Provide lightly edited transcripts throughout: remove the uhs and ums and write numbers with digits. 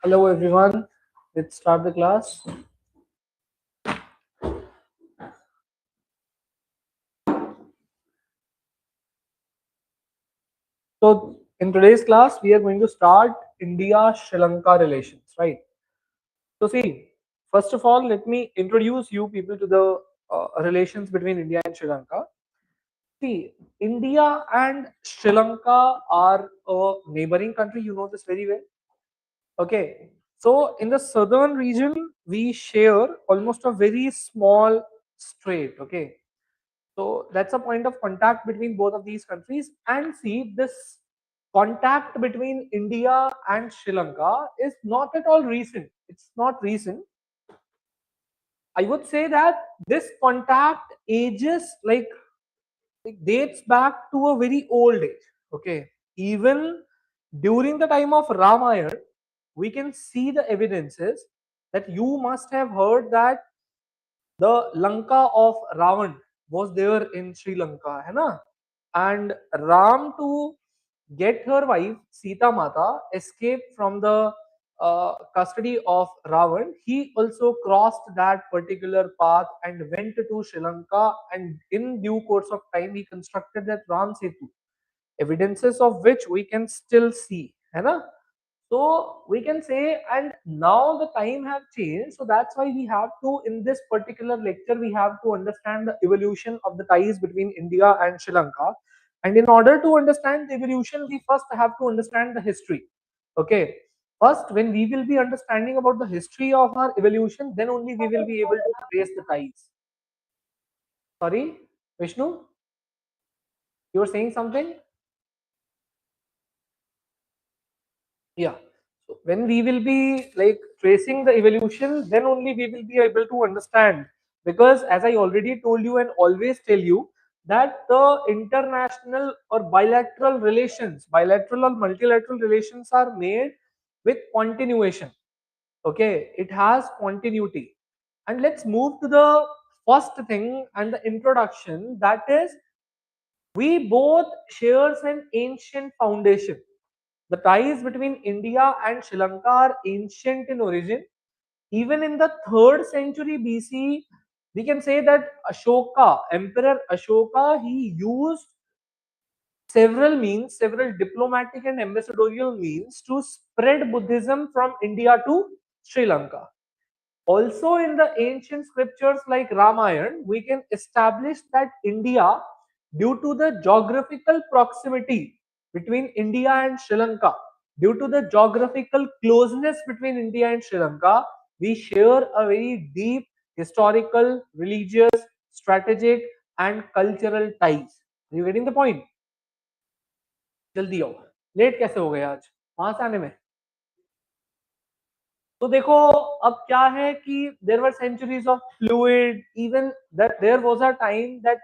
Hello everyone, let's start the class. So in today's class, we are going to start India-Sri Lanka relations, right? So see, first of all, let me introduce you people to the relations between India and Sri Lanka. See, India and Sri Lanka are a neighboring country, you know this very well. Okay, so in the southern region, we share almost a very small strait, okay? So that's a point of contact between both of these countries. And see, this contact between India and Sri Lanka is not at all recent. It's not recent. I would say that this contact ages like it dates back to a very old age. Okay. Even during the time of Ramayana, we can see the evidences that you must have heard that the Lanka of Ravan was there in Sri Lanka, है ना? And Ram to get her wife Sita Mata escaped from the custody of Ravan. He also crossed that particular path and went to Sri Lanka, and in due course of time he constructed that Ram Setu, evidences of which we can still see, है ना? So we can say, and now the time have changed. So that's why we have to, in this particular lecture, we have to understand the evolution of the ties between India and Sri Lanka. And in order to understand the evolution, we first have to understand the history. Okay. First, when we will be understanding about the history of our evolution, then only we will be able to trace the ties. Sorry, Vishnu, you were saying something? Yeah. So when we will be like tracing the evolution, then only we will be able to understand. Because as I already told you and always tell you, that the international or bilateral or multilateral relations are made with continuation. Okay, it has continuity. And let's move to the first thing and the introduction. That is, we both shares an ancient foundation. The ties between India and Sri Lanka are ancient in origin. Even in the 3rd century BC, we can say that Ashoka, Emperor Ashoka, he used several diplomatic and ambassadorial means to spread Buddhism from India to Sri Lanka. Also, in the ancient scriptures like Ramayana, we can establish that India, due to the geographical proximity between India and Sri Lanka, due to the geographical closeness between India and Sri Lanka, we share a very deep historical, religious, strategic, and cultural ties. Are you getting the point? जल्दी आओ, late कैसे हो गए आज वहां से आने में? तो देखो, अब क्या है कि there were centuries of fluid, even that there was a time that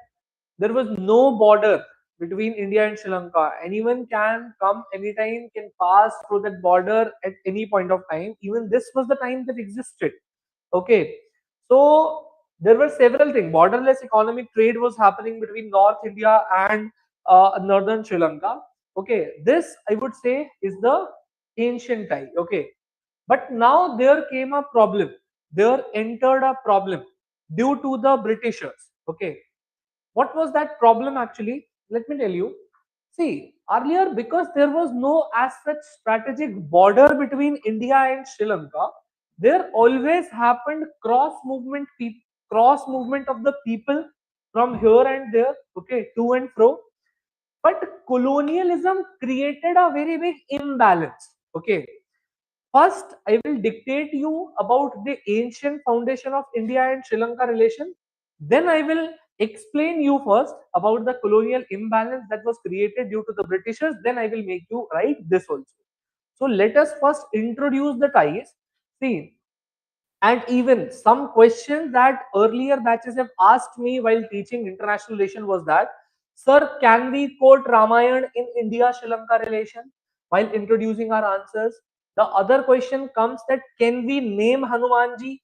there was no border between India and Sri Lanka. Anyone can come anytime, can pass through that border at any point of time. Even this was the time that existed. Okay, so there were several things. Borderless economic trade was happening between North India and northern Sri Lanka. Okay, this I would say is the ancient time. Okay, but now there came a problem. There entered a problem due to the Britishers. Okay. What was that problem actually? Let me tell you. See, earlier, because there was no as such strategic border between India and Sri Lanka, there always happened cross movement of the people from here and there, okay, to and fro. But colonialism created a very big imbalance. Okay, first, I will dictate you about the ancient foundation of India and Sri Lanka relation. Then I will explain you first about the colonial imbalance that was created due to the Britishers. Then I will make you write this also. So let us first introduce the ties. See, and even some questions that earlier batches have asked me while teaching international relation was that, sir, can we quote Ramayana in India-Sri Lanka relation while introducing our answers? The other question comes that, can we name Hanumanji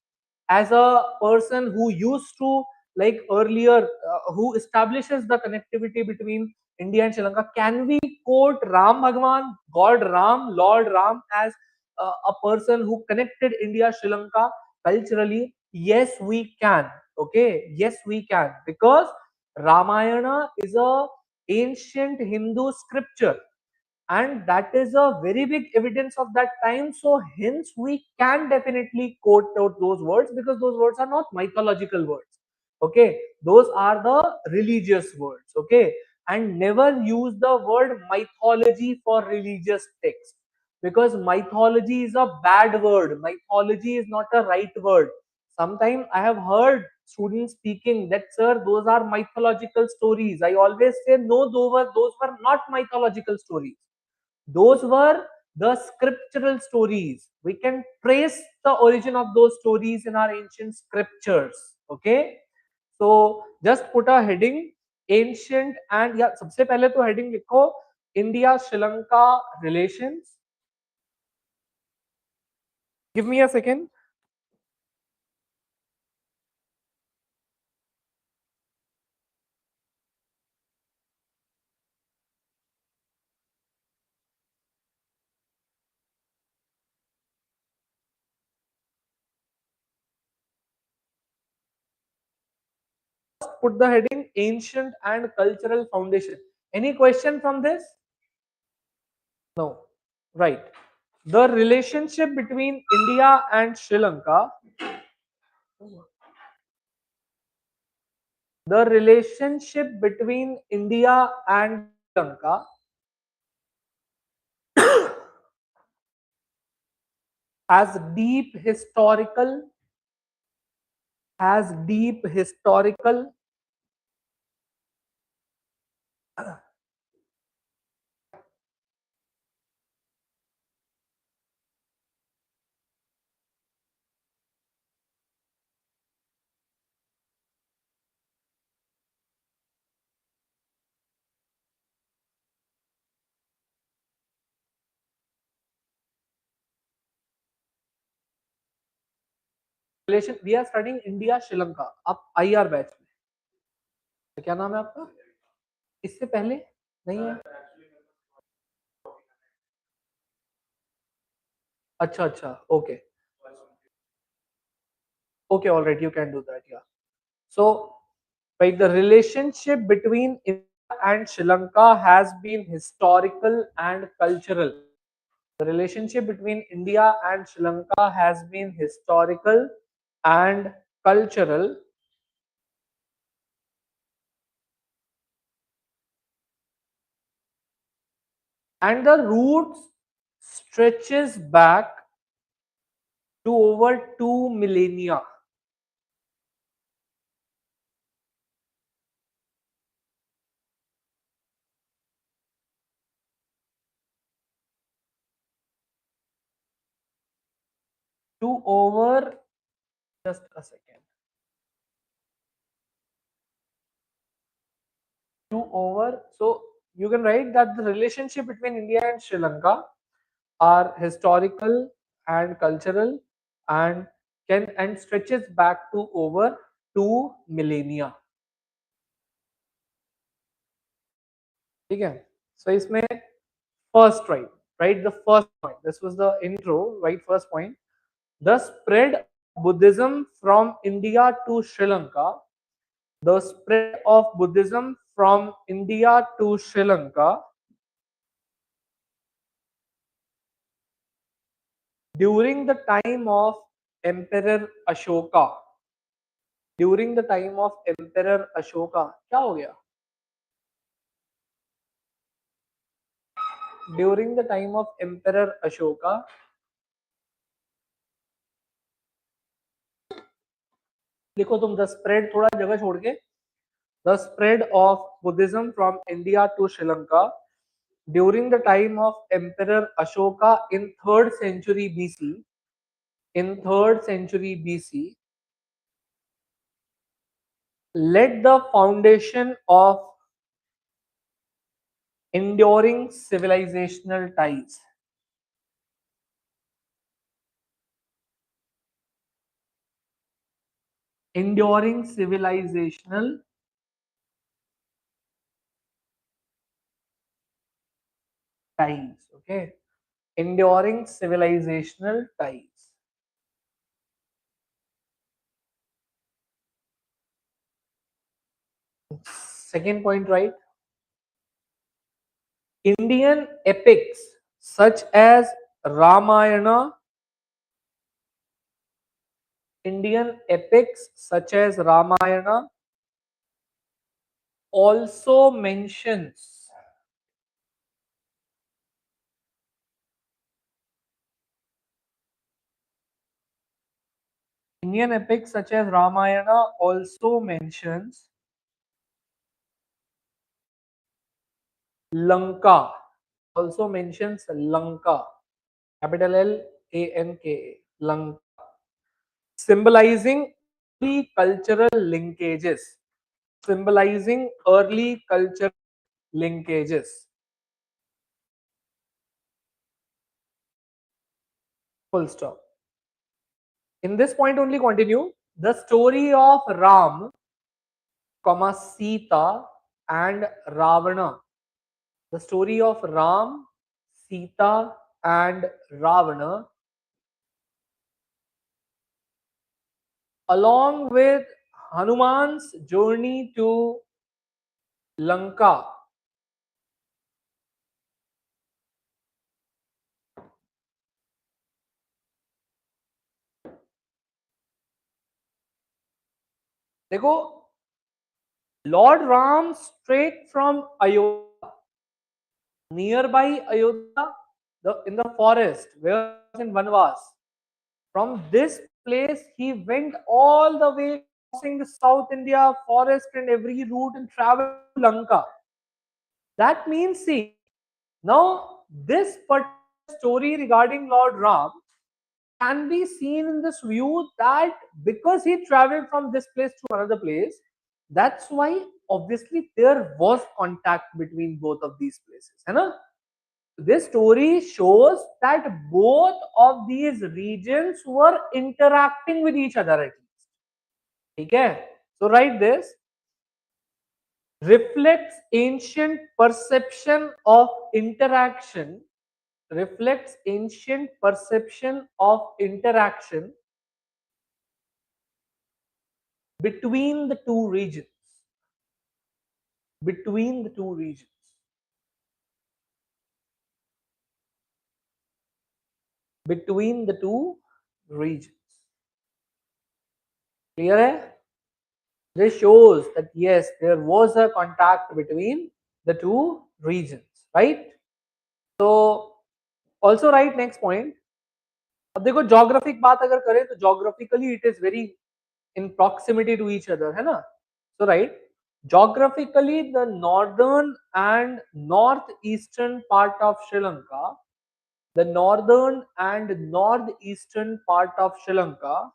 as a person who used to, like earlier, who establishes the connectivity between India and Sri Lanka? Can we quote Ram Bhagwan, God Ram, Lord Ram as a person who connected India, Sri Lanka culturally? Yes, we can. Okay, yes, we can, because Ramayana is a ancient Hindu scripture, and that is a very big evidence of that time. So hence we can definitely quote out those words, because those words are not mythological words. Okay, those are the religious words. Okay, and never use the word mythology for religious text, because mythology is a bad word. Mythology is not a right word. Sometimes I have heard students speaking that, sir, those are mythological stories. I always say no, those were not mythological stories. Those were the scriptural stories. We can trace the origin of those stories in our ancient scriptures. Okay, so just put a heading ancient, and yeah, सबसे पहले तो heading लिखो India Sri Lanka relations. Give me a second. Put the heading ancient and cultural foundation. Any question from this? No. Right. The relationship between India and Sri Lanka, the relationship between India and Sri Lanka has deep historical, has deep historical relation. We are studying India Sri Lanka. आप IR batch में, क्या नाम है आपका? इससे पहले नहीं है? अच्छा अच्छा, okay. Okay, all right, you can do that. Yeah. So, right, the relationship between India and Sri Lanka has been historical and cultural. The relationship between India and Sri Lanka has been historical and cultural, and the roots stretches back to over 2 millennia. To over, just a second, to over. So you can write that the relationship between India and Sri Lanka are historical and cultural, and can and stretches back to over 2 millennia. ठीक है, so इसमें first write the first point. This was the intro. Right, first point: the spread of Buddhism from India to Sri Lanka. The spread of Buddhism from India to Sri Lanka during the time of Emperor Ashoka. During the time of Emperor Ashoka, क्या हो गया? During the time of Emperor Ashoka, लिखो तुम the spread, थोड़ा जगह छोड़ के, the spread of Buddhism from India to Sri Lanka during the time of Emperor Ashoka in 3rd century BC. In 3rd century BC, led the foundation of enduring civilizational ties. Enduring civilizational ties. Okay. enduring civilizational ties. Second point, right? Indian epics such as Ramayana, Indian epics such as Ramayana also mentions Indian epics such as Ramayana also mentions Lanka, also mentions Lanka, capital Lanka, Lanka, symbolizing early cultural linkages, symbolizing early cultural linkages. Full stop. In this point only continue. The story of Ram, Sita and Ravana. The story of Ram, Sita and Ravana, along with Hanuman's journey to Lanka. देखो, Lord Ram straight from Ayodhya, nearby Ayodhya, in the forest where he was in Vanvas. From this place, he went all the way, crossing the South India forest and every route, and traveled to Lanka. That means, see, now this particular story regarding Lord Ram can be seen in this view that because he traveled from this place to another place, that's why obviously there was contact between both of these places. है ना? This story shows that both of these regions were interacting with each other at least. Okay? So write this. Reflects ancient perception of interaction, reflects ancient perception of interaction between the two regions, between the two regions, between the two regions. Clear hai? This shows that yes, there was a contact between the two regions, right? So also write next point. अब देखो geographic बात अगर करें तो geographically it is very in proximity to each other, है ना? So right, geographically the northern and northeastern part of Sri Lanka, the northern and northeastern part of Sri Lanka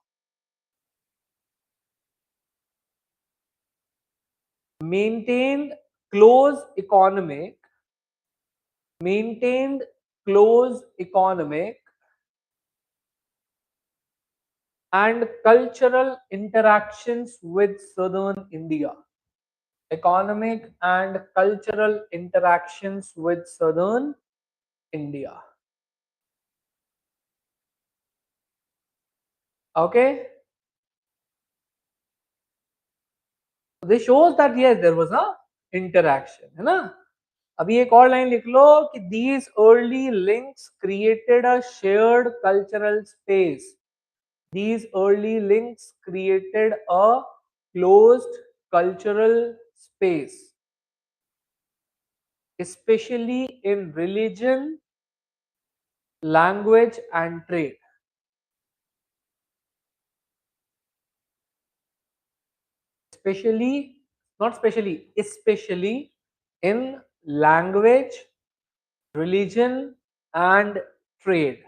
maintained close economic, maintained close economic and cultural interactions with southern India. Economic and cultural interactions with southern India. Okay? This shows that yes, there was a interaction, है ना? अभी एक और line लिख लो कि these early links created a shared cultural space. These early links created a closed cultural space, especially in religion, language, and trade. Especially, not specially, especially in language, religion, and trade.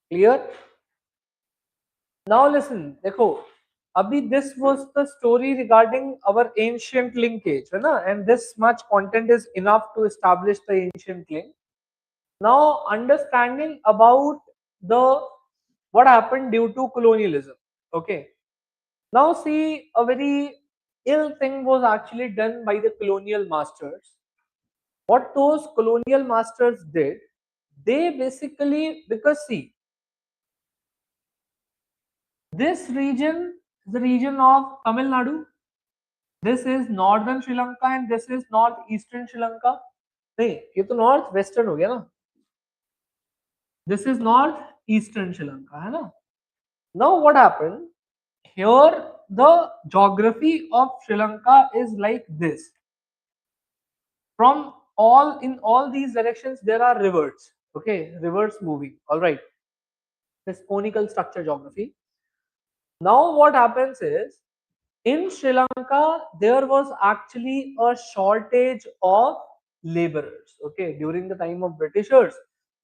Clear? Now listen, देखो, अभी this was the story regarding our ancient linkage, है ना? And this much content is enough to establish the ancient link. Now understanding about the what happened due to colonialism. Okay. Now see a very ill thing was actually done by the colonial masters. What those colonial masters did, they basically, because see, this region is the region of Tamil Nadu. This is northern Sri Lanka and this is northeastern Sri Lanka. नहीं, ये तो north western हो गया ना. This is northeastern Sri Lanka, है ना. Now what happened? Here the geography of Sri Lanka is like this. From all these directions there are rivers. Okay, rivers moving. All right. This conical structure geography. Now what happens is, in Sri Lanka there was actually a shortage of laborers. Okay, during the time of Britishers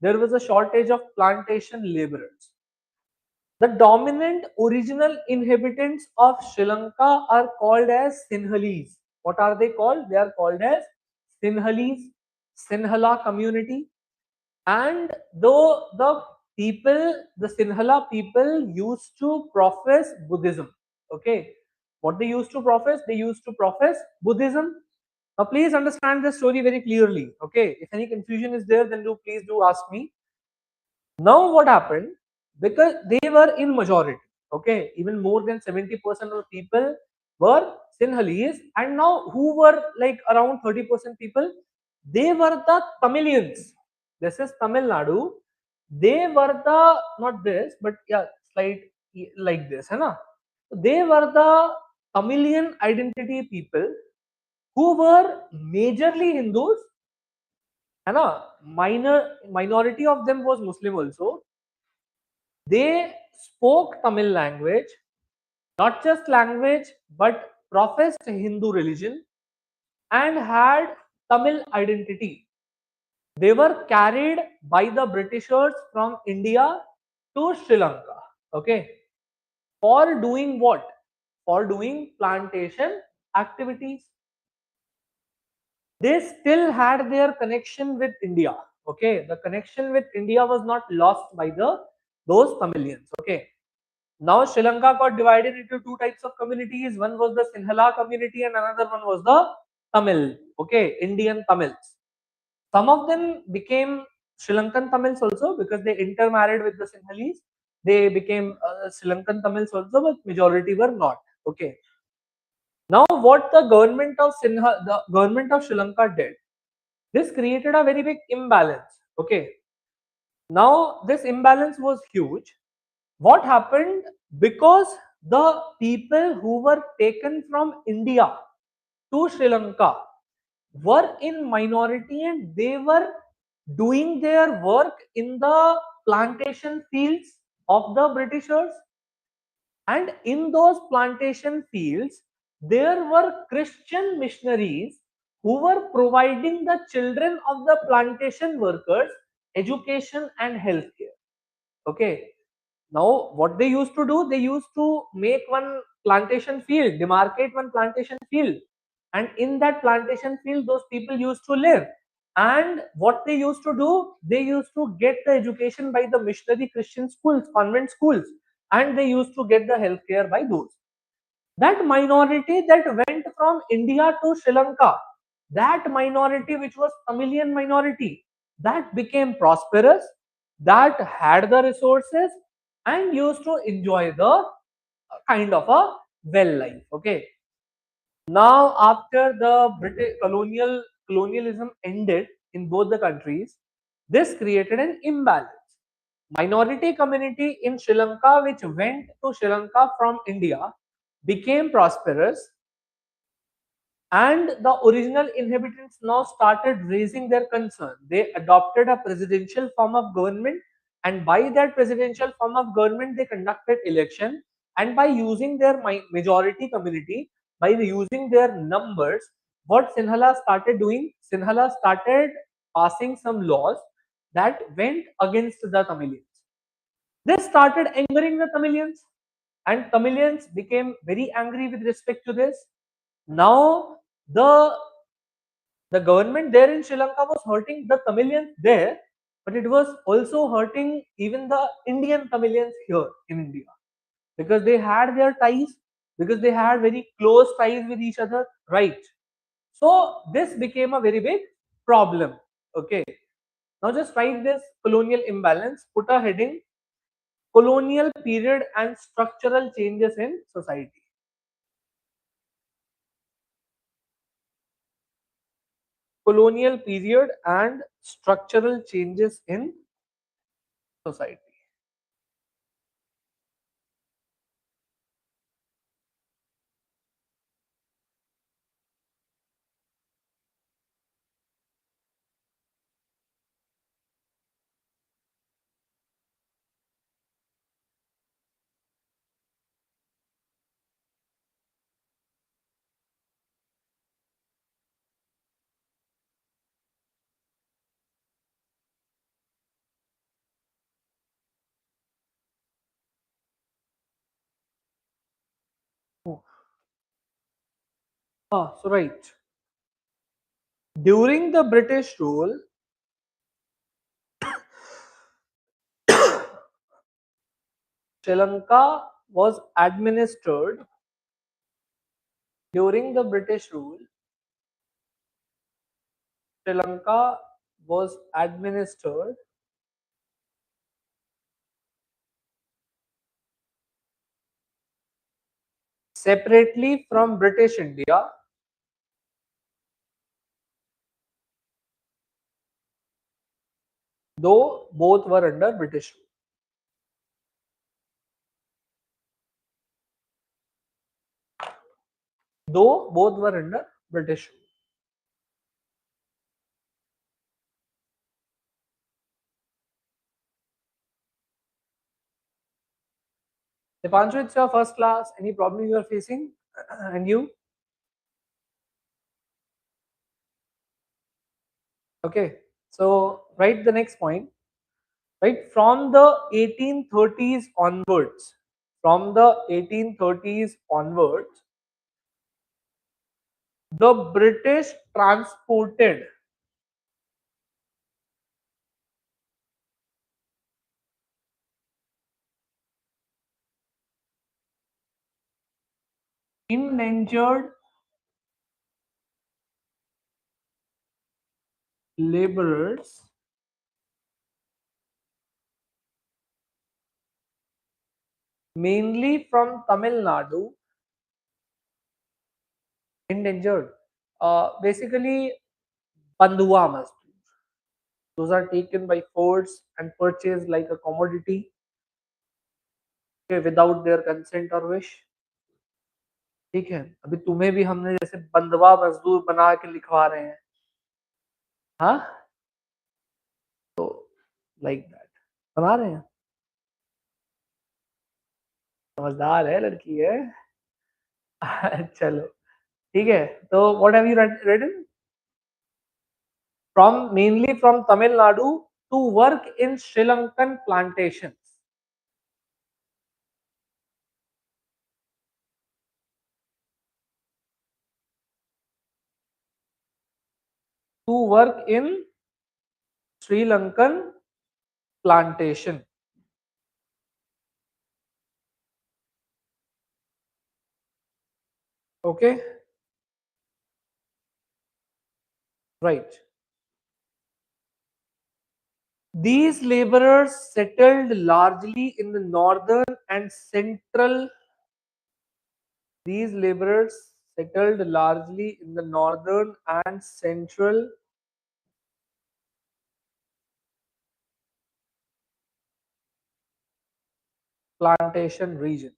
there was a shortage of plantation laborers. The dominant original inhabitants of Sri Lanka are called as Sinhalese. What are they called? They are called as Sinhalese, Sinhala community. And though the Sinhala people used to profess Buddhism. Okay, what they used to profess? They used to profess Buddhism. Now please understand the story very clearly. Okay, if any confusion is there, then please do ask me. Now what happened? Because they were in majority, okay, even more than 70% of people were Sinhalese, and now who were like around 30% people? They were the Tamilians. This is Tamil Nadu. They were the, not this, but yeah, slide like this, है ना? They were the Tamilian identity people who were majorly Hindus, है ना? Minority of them was Muslim also. They spoke Tamil language, not just language, but professed Hindu religion and had Tamil identity. They were carried by the Britishers from India to Sri Lanka. Okay. For doing what? For doing plantation activities. They still had their connection with India. Okay. The connection with India was not lost by those Tamilians. Okay. Now Sri Lanka got divided into two types of communities. One was the Sinhala community and another one was the Tamil. Okay, Indian Tamils. Some of them became Sri Lankan Tamils also because they intermarried with the Sinhalese. They became Sri Lankan Tamils also, but majority were not. Okay. Now what the government of Sri Lanka did, this created a very big imbalance. Okay. Now this imbalance was huge. What happened? Because the people who were taken from India to Sri Lanka were in minority and they were doing their work in the plantation fields of the Britishers. And in those plantation fields, there were Christian missionaries who were providing the children of the plantation workers education and healthcare. Okay. Now, what they used to do, they used to make one plantation field, demarcate one plantation field. And in that plantation field, those people used to live. And what they used to do, they used to get the education by the missionary Christian schools, convent schools. And they used to get the healthcare by those. That minority that went from India to Sri Lanka, that minority which was Tamilian minority, that became prosperous, that had the resources and used to enjoy the kind of a well life. Okay. Now after the British colonialism ended in both the countries, this created an imbalance. Minority community in Sri Lanka which went to Sri Lanka from India became prosperous, and the original inhabitants now started raising their concern. They adopted a presidential form of government, and by that presidential form of government, they conducted election. And by using their majority community, by using their numbers, what Sinhala started doing? Sinhala started passing some laws that went against the Tamilians. This started angering the Tamilians, and Tamilians became very angry with respect to this. Now the government there in Sri Lanka was hurting the Tamilians there, but it was also hurting even the Indian Tamilians here in India because they had their ties. because they had very close ties with each other, right? So this became a very big problem. Okay. Now just write this colonial imbalance, put a heading colonial period and structural changes in society. Colonial period and structural changes in society. So right. During the British rule, Sri Lanka was administered during the British rule. Sri Lanka was administered separately from British India, though both were under British rule. Though both were under British rule. Dipanshu, it's your first class. Any problem you are facing? And you? Okay. So write the next point. Right from the 1830s onwards, from the 1830s onwards, the British transported endangered laborers mainly from Tamil Nadu. Endangered, basically Bandhuwa Mazdoor. Those are taken by force and purchased like a commodity, okay, without their consent or wish. ठीक है, अभी तुम्हें भी हमने जैसे बंधवा मजदूर बना के लिखवा रहे हैं, हाँ, तो लाइक दैट बना रहे हैं. समझदार है लड़की है. चलो ठीक है. तो what have you written? From mainly from Tamil Nadu to work in Sri Lankan plantations. To work in Sri Lankan plantation. Okay, right. These laborers settled largely in the northern and central. These laborers settled largely in the northern and central plantation region.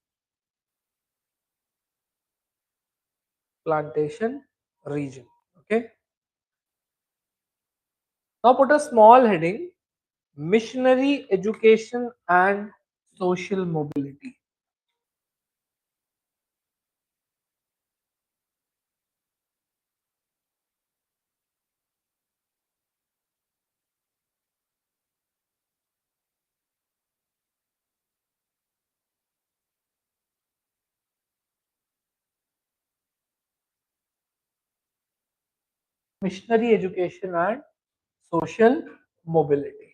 Plantation region. Okay. Now put a small heading: missionary education and social mobility. Missionary education and social mobility.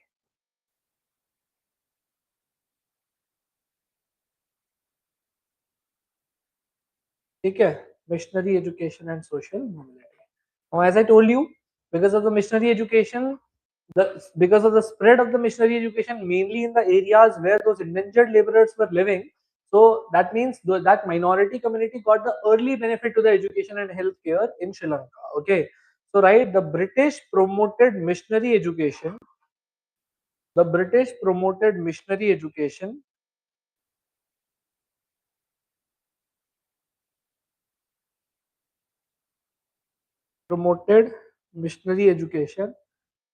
ठीक है, missionary education and social mobility. Now, as I told you, because of the missionary education, because of the spread of the missionary education, mainly in the areas where those indentured laborers were living, so that means that minority community got the early benefit to the education and healthcare in Sri Lanka. Okay, so right, the British promoted missionary education. The British promoted missionary education. Promoted missionary education,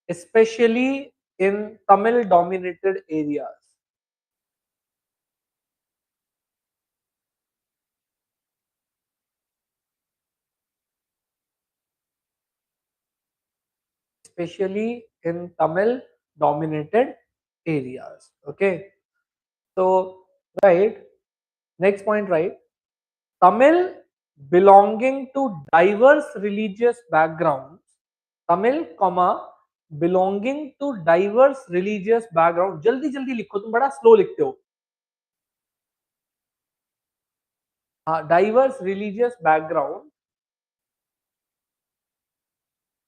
especially in Tamil dominated areas. Especially in Tamil dominated areas. Okay. So, right. Next point, right. Tamil belonging to diverse religious backgrounds. Tamil, comma, belonging to diverse religious background. जल्दी जल्दी लिखो, तुम बड़ा slow लिखते हो. हाँ, diverse religious background.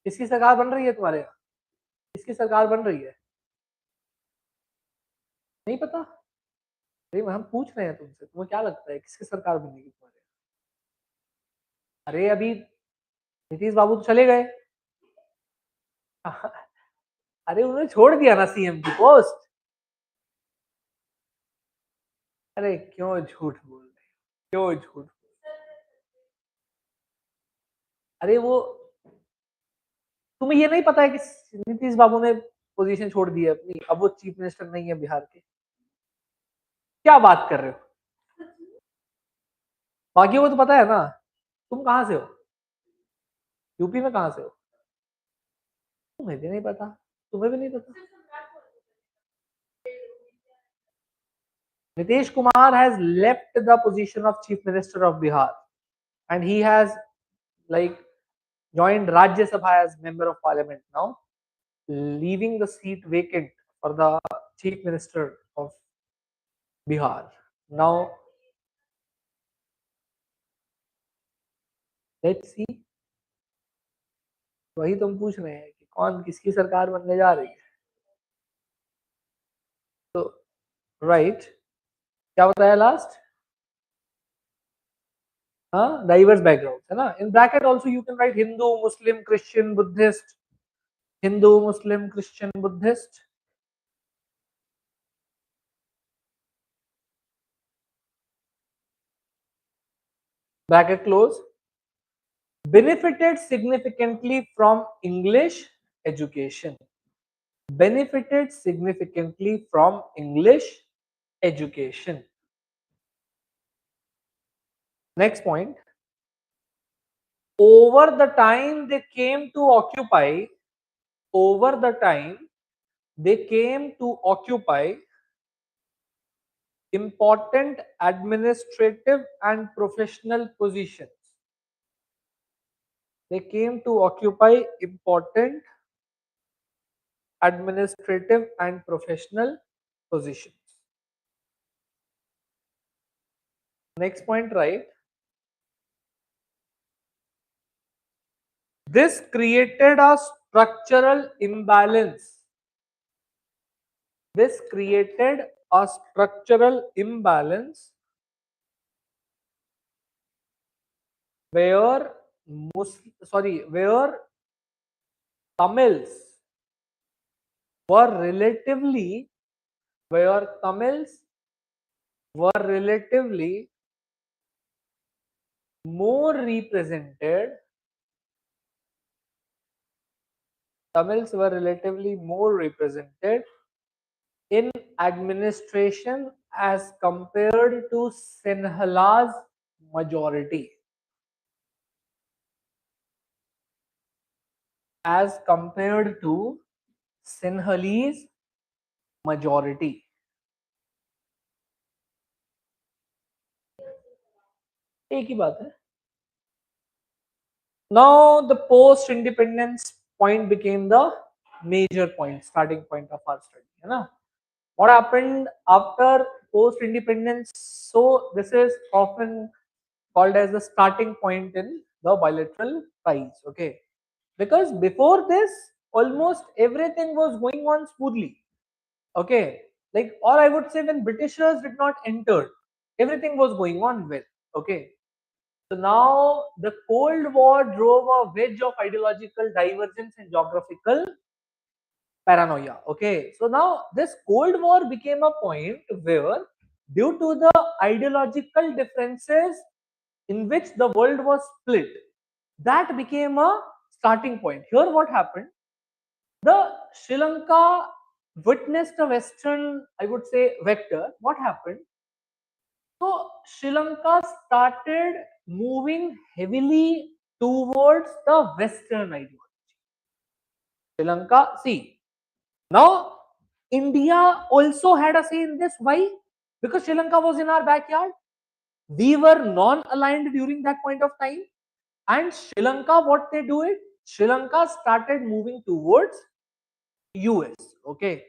किसकी सरकार बन रही है तुम्हारे यहाँ? किसकी सरकार बन रही है? नहीं पता? अरे हम पूछ रहे हैं तुमसे, तुम्हें क्या लगता है किसकी सरकार बनेगी तुम्हारे यहाँ? अरे अभी नीतीश बाबू तो चले गए. अरे उन्होंने छोड़ दिया ना सीएम की पोस्ट. अरे क्यों झूठ बोल रहे हो? क्यों झूठ? अरे वो तुम्हें ये नहीं पता है कि नीतीश बाबू ने पोजीशन छोड़ दी है अपनी, अब वो चीफ मिनिस्टर नहीं है बिहार के? क्या बात कर रहे हो? बाकी वो तो पता है ना. तुम कहाँ से हो? यूपी में कहाँ से हो? तुम्हें भी नहीं पता? तुम्हें भी नहीं पता? Nitish Kumar has left the position of Chief Minister of Bihar, and he has like joined Rajya Sabha as Member of Parliament now, leaving the seat vacant for the Chief Minister of Bihar. Now, let's see. वही तुम पूछ रहे हैं कि कौन किसकी सरकार बनने जा रही है. तो राइट, क्या बताया लास्ट? हाँ, डाइवर्स बैकग्राउंड है ना. In bracket also you can right Hindu, Muslim, Christian, Buddhist. Hindu, Muslim, Christian, Buddhist. Bracket close. Benefited significantly from English education. Benefited significantly from English education. Next point. Over the time they came to occupy, over the time they came to occupy important administrative and professional positions. They came to occupy important administrative and professional positions. Next point, right? This created a structural imbalance. This created a structural imbalance where where Tamils were relatively where Tamils were relatively more represented. Tamils were relatively more represented in administration as compared to Sinhala's majority. As compared to Sinhalese majority. एक ही बात है. Now the post-independence point became the major point, starting point of our study. है ना? What happened after post-independence? So this is often called as the starting point in the bilateral ties. Okay, because before this, almost everything was going on smoothly. Okay, like, or I would say when Britishers did not enter, everything was going on well. Okay, so now the Cold War drove a wedge of ideological divergence and geographical paranoia. Okay, so now this Cold War became a point where, due to the ideological differences in which the world was split, that became a starting point. Here, what happened? The Sri Lanka witnessed a Western, I would say, vector. What happened? So Sri Lanka started moving heavily towards the Western ideology. Sri Lanka, see, now India also had a say in this. Why? Because Sri Lanka was in our backyard. We were non-aligned during that point of time. And Sri Lanka, what they do it? Sri Lanka started moving towards US. Okay.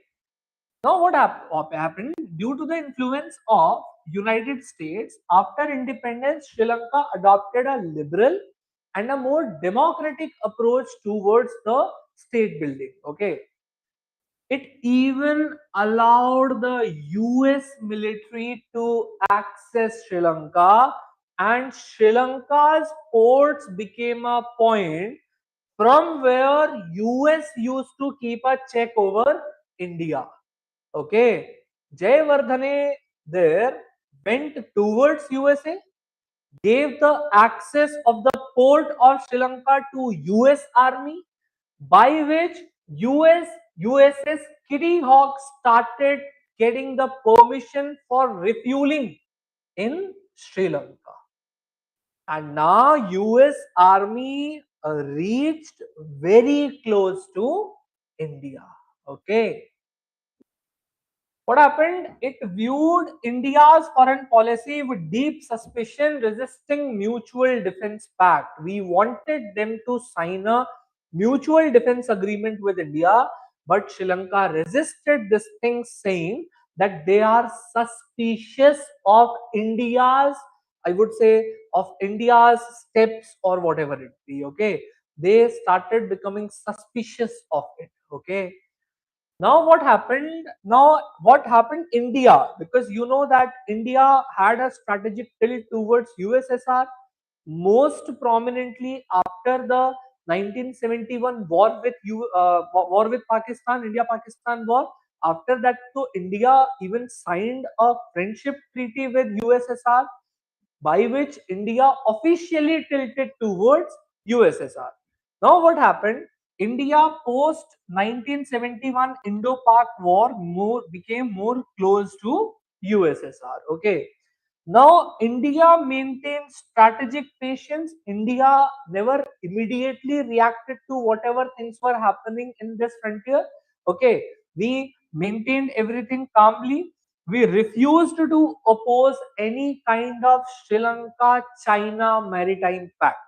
Now what happened? Due to the influence of United States, after independence, Sri Lanka adopted a liberal and a more democratic approach towards the state building. Okay. It even allowed the US military to access Sri Lanka, and Sri Lanka's ports became a point from where US used to keep a check over India. Okay, Jayavardhane there went towards USA, gave the access of the port of Sri Lanka to US Army, by which USS Kitty Hawk started getting the permission for refueling in Sri Lanka. And now US Army reached very close to India. Okay. What happened? It viewed India's foreign policy with deep suspicion, resisting mutual defense pact. We wanted them to sign a mutual defense agreement with India, but Sri Lanka resisted this thing, saying that they are suspicious of India's, I would say, of India's steps or whatever it be. Okay, they started becoming suspicious of it. Okay, now what happened? India, because you know that India had a strategic tilt towards USSR, most prominently after the 1971 war with war with Pakistan, India Pakistan war. After that, so India even signed a friendship treaty with USSR, by which India officially tilted towards USSR. Now, what happened? India post 1971 Indo-Pak war became more close to USSR. Okay. Now, India maintained strategic patience. India never immediately reacted to whatever things were happening in this frontier. Okay. We maintained everything calmly. We refused to oppose any kind of Sri Lanka China maritime pact.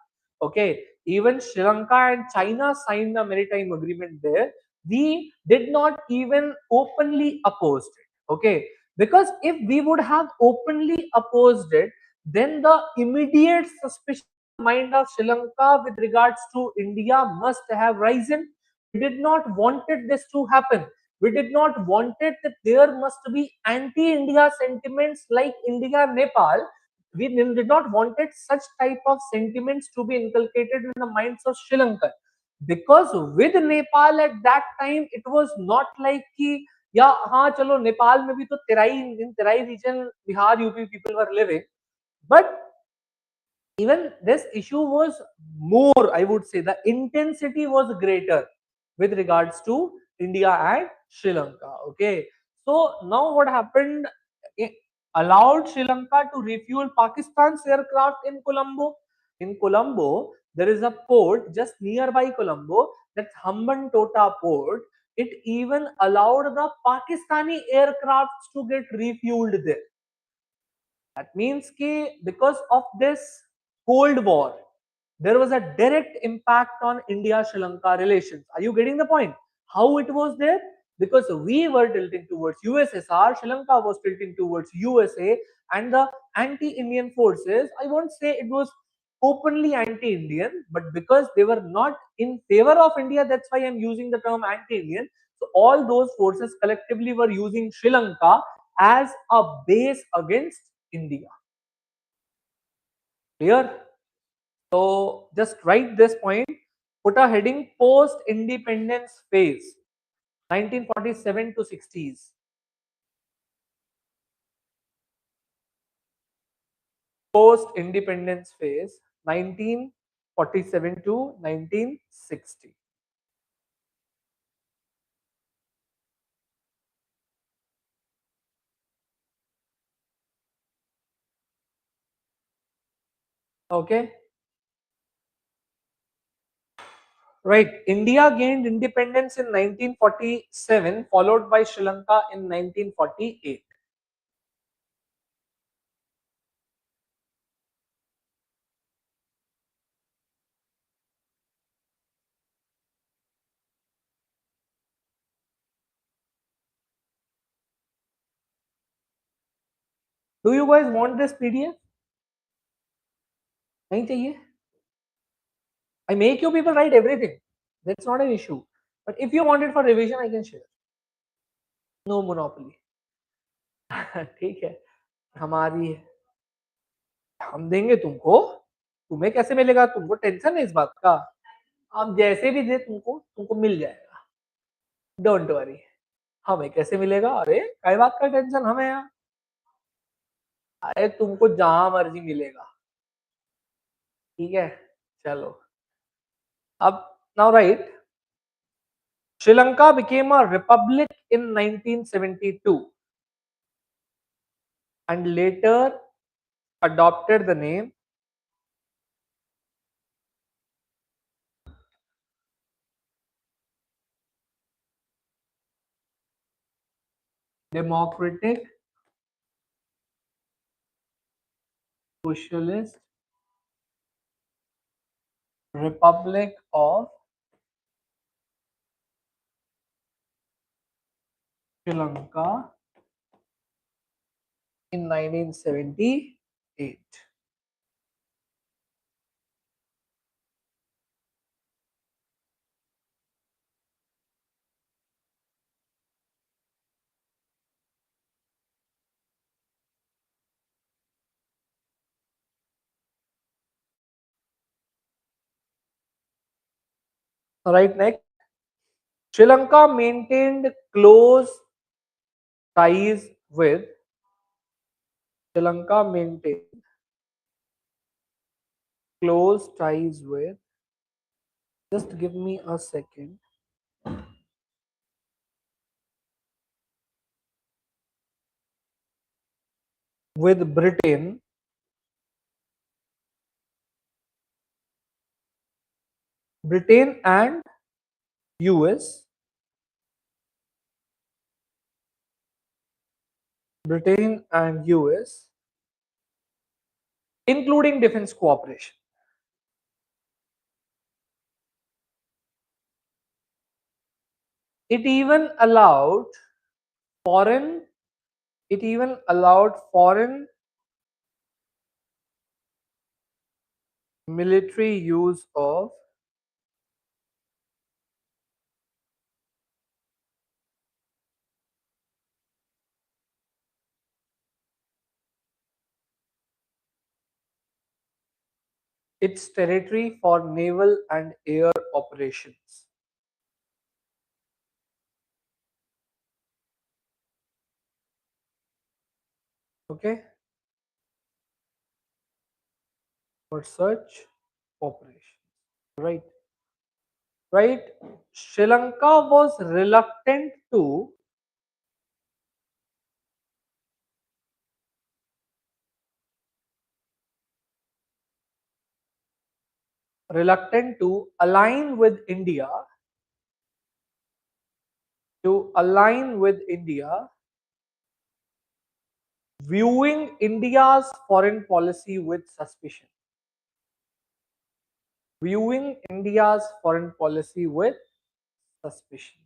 Okay, even Sri Lanka and China signed a maritime agreement there. We did not even openly oppose it. Okay, because if we would have openly opposed it, then the immediate suspicion in the mind of Sri Lanka with regards to India must have risen. We did not wanted this to happen. We did not wanted that there must be anti-India sentiments like India Nepal. We did not wanted such type of sentiments to be inculcated in the minds of Sri Lanka, because with Nepal at that time it was not like कि या हाँ चलो नेपाल में भी तो Terai in Terai region Bihar UP people were living, but even this issue was more, I would say the intensity was greater with regards to India and Sri Lanka. Okay, so now what happened? It allowed Sri Lanka to refuel Pakistan's aircraft in Colombo. In Colombo there is a port just nearby Colombo, that's Hambantota port. It even allowed the Pakistani aircrafts to get refueled there. That means कि because of this Cold War, there was a direct impact on India-Sri Lanka relations. Are you getting the point? How it was there? because we were tilting towards USSR, Sri Lanka was tilting towards USA, and the anti-Indian forces, I won't say it was openly anti-Indian, but because they were not in favor of India, that's why I'm using the term anti-Indian. So all those forces collectively were using Sri Lanka as a base against India. Clear? So just write this point, put a heading post-independence phase, 1947 to 60s. Post-independence phase, 1947 to 1960. Okay. Right. India gained independence in 1947, followed by Sri Lanka in 1948. Do you guys want this PDF? नहीं चाहिए? I make you people write everything. That's not an issue. But if you want it for revision, I can share. No monopoly. ठीक है. हमारी है. हम देंगे तुमको. तुम्हें कैसे मिलेगा? तुमको टेंशन है इस बात का. हम जैसे भी दे तुमको, तुमको मिल जाएगा. Don't worry. हमें कैसे मिलेगा? अरे काय बात का टेंशन हमें यार. अरे तुमको जहां मर्जी मिलेगा. ठीक है. चलो. अब now right. Sri Lanka became a republic in 1972 and later adopted the name Democratic Socialist Republic of Sri Lanka in 1978. Right, next. Sri Lanka maintained close ties with Sri Lanka maintained close ties with, just give me a second, with Britain and US, Britain and US, including defense cooperation. It even allowed foreign, it even allowed foreign military use of its territory for naval and air operations. Okay, for such operations. Right, right. Sri Lanka was reluctant to align with India, to align with India, viewing India's foreign policy with suspicion. Viewing India's foreign policy with suspicion.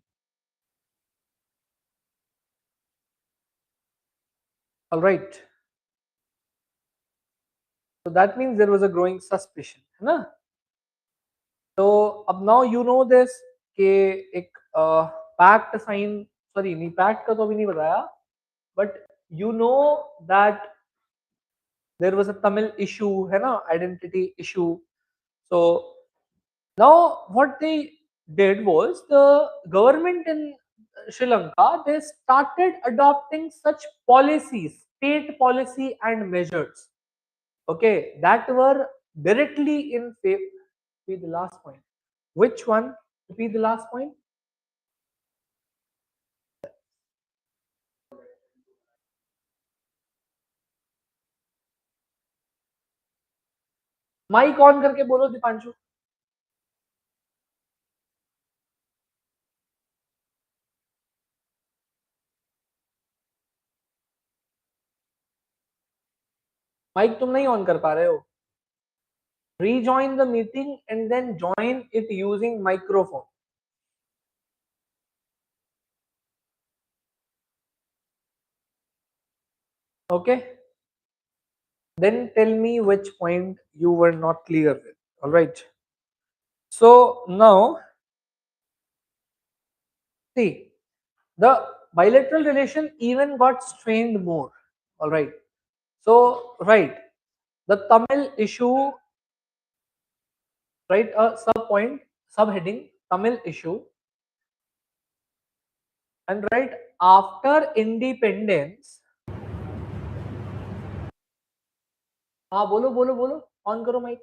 All right. So that means there was a growing suspicion, है ना? तो अब now you know this कि एक pact sign, sorry नहीं pact का तो अभी नहीं बताया, but you know that there was a Tamil issue, है ना, identity issue. So now what they did was the government in Sri Lanka, they started adopting such policies, state policy and measures, okay, that were directly in favor. Repeat the last point. Which one? Repeat the last point. Mic on करके बोलो Deepanshu. Mic तुम नहीं on कर पा रहे हो. Rejoin the meeting and then join it using microphone. Okay. Then tell me which point you were not clear with. All right. So now, see, the bilateral relation even got strained more. All right. So, right, the Tamil issue, right, a sub point, subheading, Tamil issue, and right after independence. हाँ बोलो बोलो बोलो, on करो mic.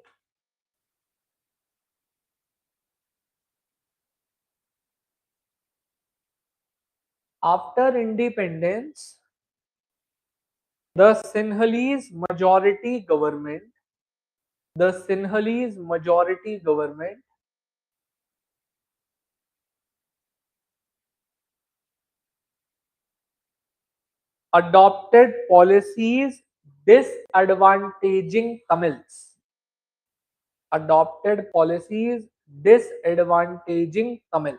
After independence, the Sinhalese majority government, the Sinhalese majority government adopted policies disadvantaging Tamils. Adopted policies disadvantaging Tamils.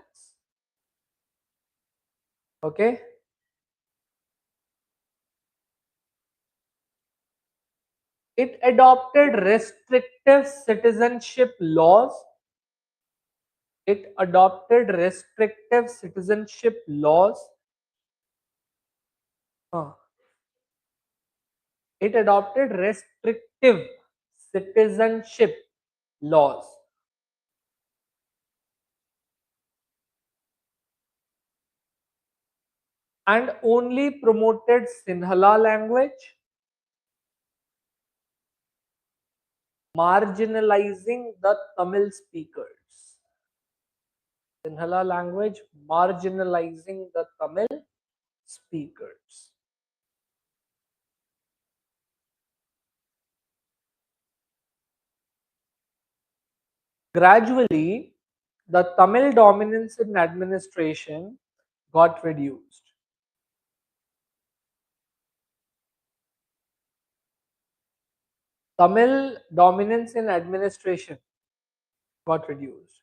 Okay. It adopted restrictive citizenship laws. It adopted restrictive citizenship laws. It adopted restrictive citizenship laws and only promoted Sinhala language, marginalizing the Tamil speakers. Sinhala language marginalizing the Tamil speakers. Gradually, the Tamil dominance in administration got reduced. Tamil dominance in administration got reduced.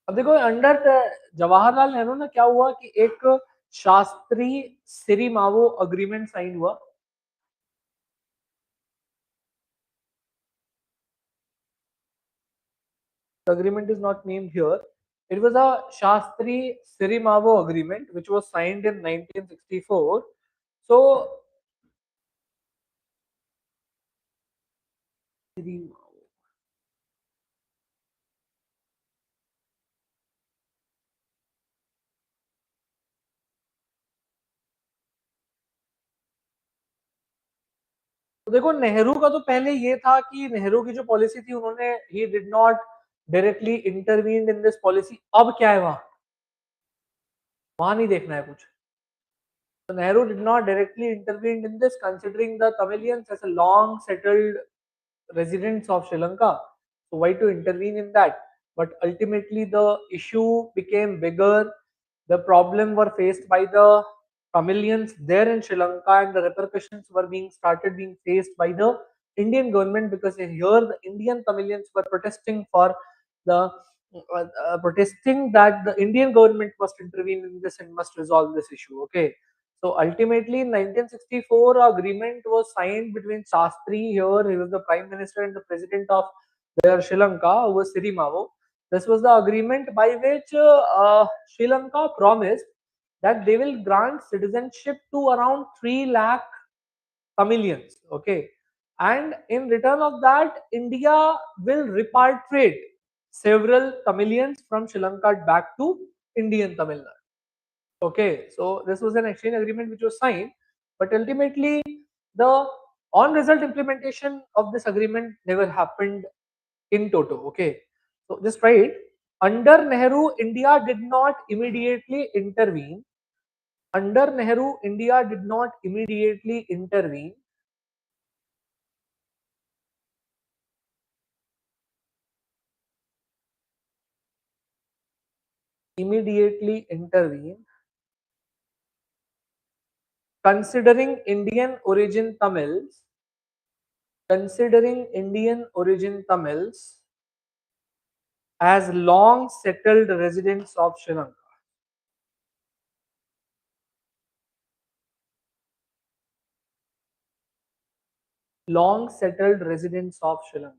अब देखो under Jawaharlal Nehru ना क्या हुआ कि एक Shastri Sirimavo agreement sign हुआ. The agreement is not named here. It was a Shastri Sirimavo agreement which was signed in 1964. So तो देखो नेहरू का तो पहले ये था कि नेहरू की जो पॉलिसी थी उन्होंने he did not directly intervene in this policy. अब क्या है वहां नहीं देखना है कुछ. So Nehru did not directly intervene in this, considering the Tamilians as a long settled residents of Sri Lanka. So why to intervene in that? But ultimately the issue became bigger. The problem were faced by the Tamilians there in Sri Lanka, and the repercussions were being faced by the Indian government, because here the Indian Tamilians were protesting for the protesting that the Indian government must intervene in this and must resolve this issue. Okay, so ultimately in 1964 agreement was signed between Shastri, here he was the prime minister, and the president of their Sri Lanka, who was Sirimavo. This was the agreement by which Sri Lanka promised that they will grant citizenship to around 3 lakh Tamilians. Okay, and in return of that, India will repatriate several Tamilians from Sri Lanka back to Indian Tamil Nadu. Okay, so this was an exchange agreement which was signed, but ultimately the on result implementation of this agreement never happened in toto. Okay, so just write, under Nehru, India did not immediately intervene. Under Nehru, India did not immediately intervene. Immediately intervene, considering Indian origin Tamils, considering Indian origin Tamils as long settled residents of Sri Lanka. Long settled residents of Sri Lanka.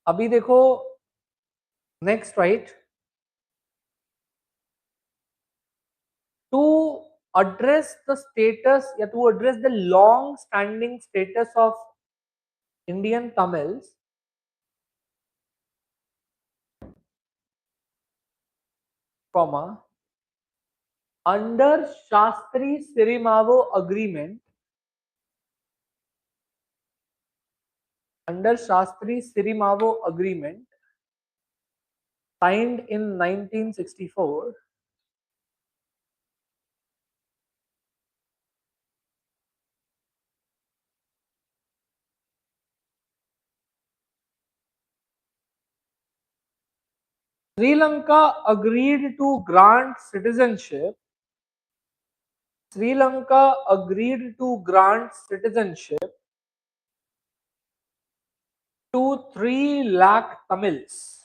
अभी देखो next, right, to address the status, या to address the long standing status of Indian Tamils, comma, under Shastri Sirimavo agreement, under Shastri Sirimavo agreement signed in 1964, Sri Lanka agreed to grant citizenship. Sri Lanka agreed to grant citizenship to 3 lakh Tamils.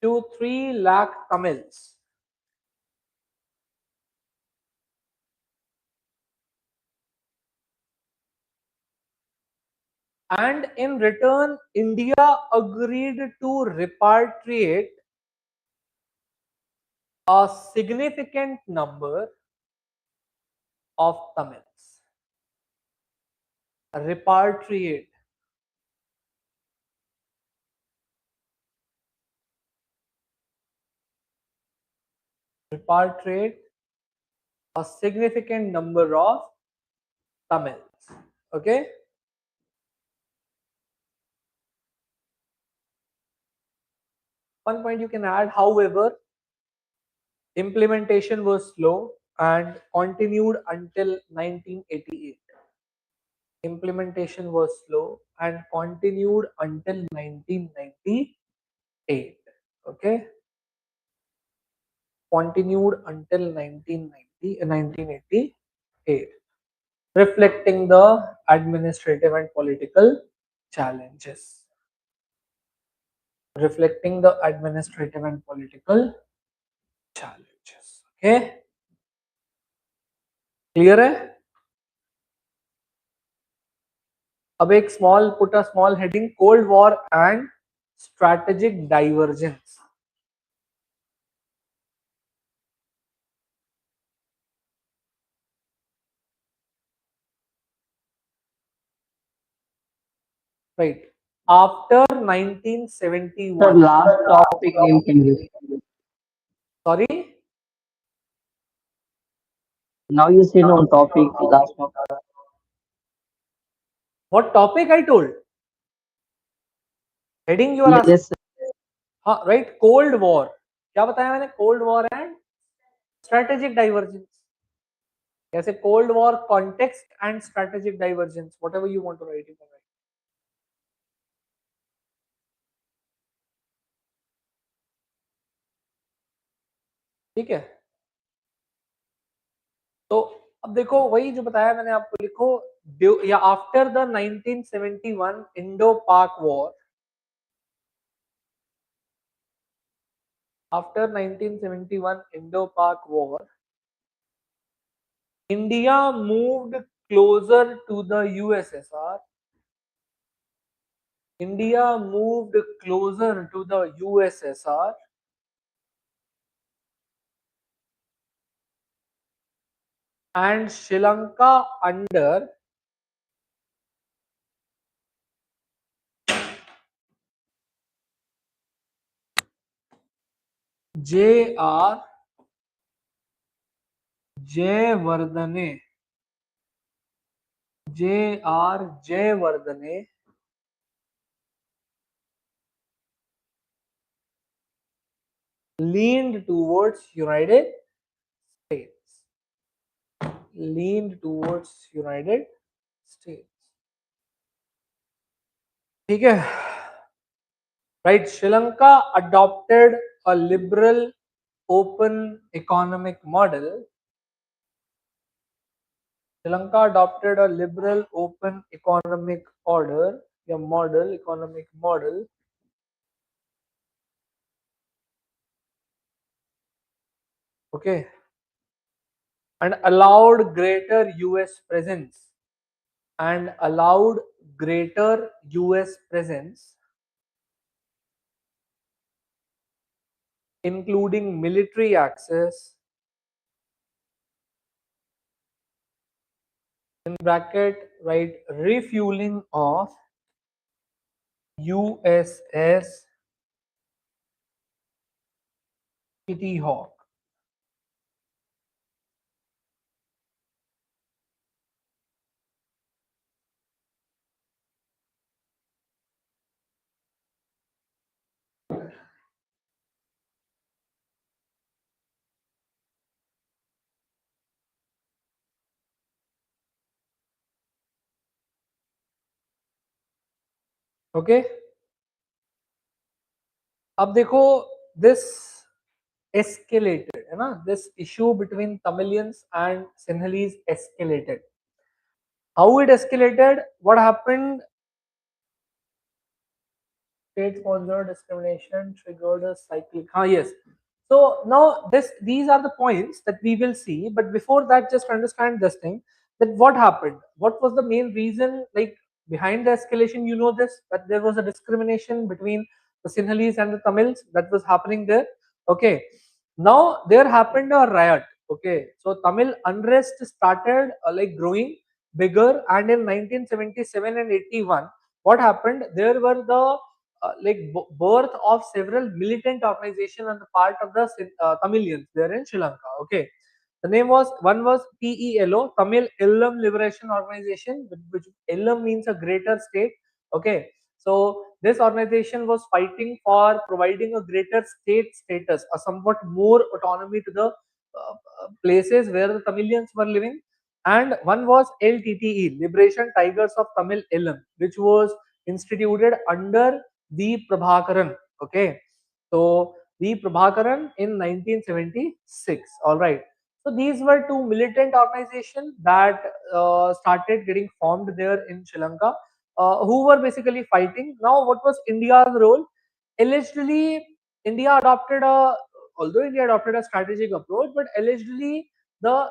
To 3 lakh Tamils. And in return, India agreed to repatriate a significant number of Tamils. Repatriate. Repatriate a significant number of Tamils. Okay. One point you can add, however, implementation was slow and continued until 1988. Implementation was slow and continued until 1998. Okay. Continued until 1988, reflecting the administrative and political challenges. Reflecting the administrative and political challenges. Okay. Clear है? अब एक small, put a small heading, Cold War and strategic divergence. Right. After Sir, 1971. last topic name can you? Sorry? Now you said on topic last topic. What topic I told? Heading you are asking? Yes, sir. हाँ, right. Cold War. क्या बताया मैंने? Cold War and strategic divergence. जैसे cold war context and strategic divergence, whatever you want to write, you can write. ठीक है, तो अब देखो वही जो बताया मैंने आपको, लिखो या आफ्टर द 1971 इंडो पाक वॉर, आफ्टर 1971 इंडो पाक war, India moved closer to the USSR. India moved closer to the USSR and Sri Lanka under J.R. Jayawardene. J.R. Jayawardene leaned towards United States. Leaned towards United States. ठीक है, right? Sri Lanka adopted a liberal open economic model. Sri Lanka adopted a liberal open economic order, a model, economic model. Okay, and allowed greater US presence, and allowed greater US presence, including military access, in bracket, right, refueling of USS Kitty Hawk. Okay, अब देखो, this escalated, है ना, this issue between Tamilians and Sinhalese escalated. How it escalated? What happened? State-sponsored discrimination triggered a cyclic. Yes. So now these are the points that we will see. But before that, just understand this thing: that what happened? What was the main reason? Like behind the escalation, you know this, that there was a discrimination between the Sinhalese and the Tamils that was happening there. Okay. Now there happened a riot. Okay. So Tamil unrest started like growing bigger, and in 1977 and 81, what happened? There were the birth of several militant organizations on the part of the Tamilians there in Sri Lanka. Okay, the name was, one was TELO, Tamil Illam Liberation Organization, which Illam means a greater state. Okay, so this organization was fighting for providing a greater state status, a somewhat more autonomy to the places where the Tamilians were living. And one was LTTE, Liberation Tigers of Tamil Illam, which was instituted under the Prabhakaran. Okay, so the Prabhakaran in 1976. All right. So these were two militant organizations that started getting formed there in Sri Lanka, who were basically fighting. Now, what was India's role? Allegedly, India adopted a, although India adopted a strategic approach, but allegedly the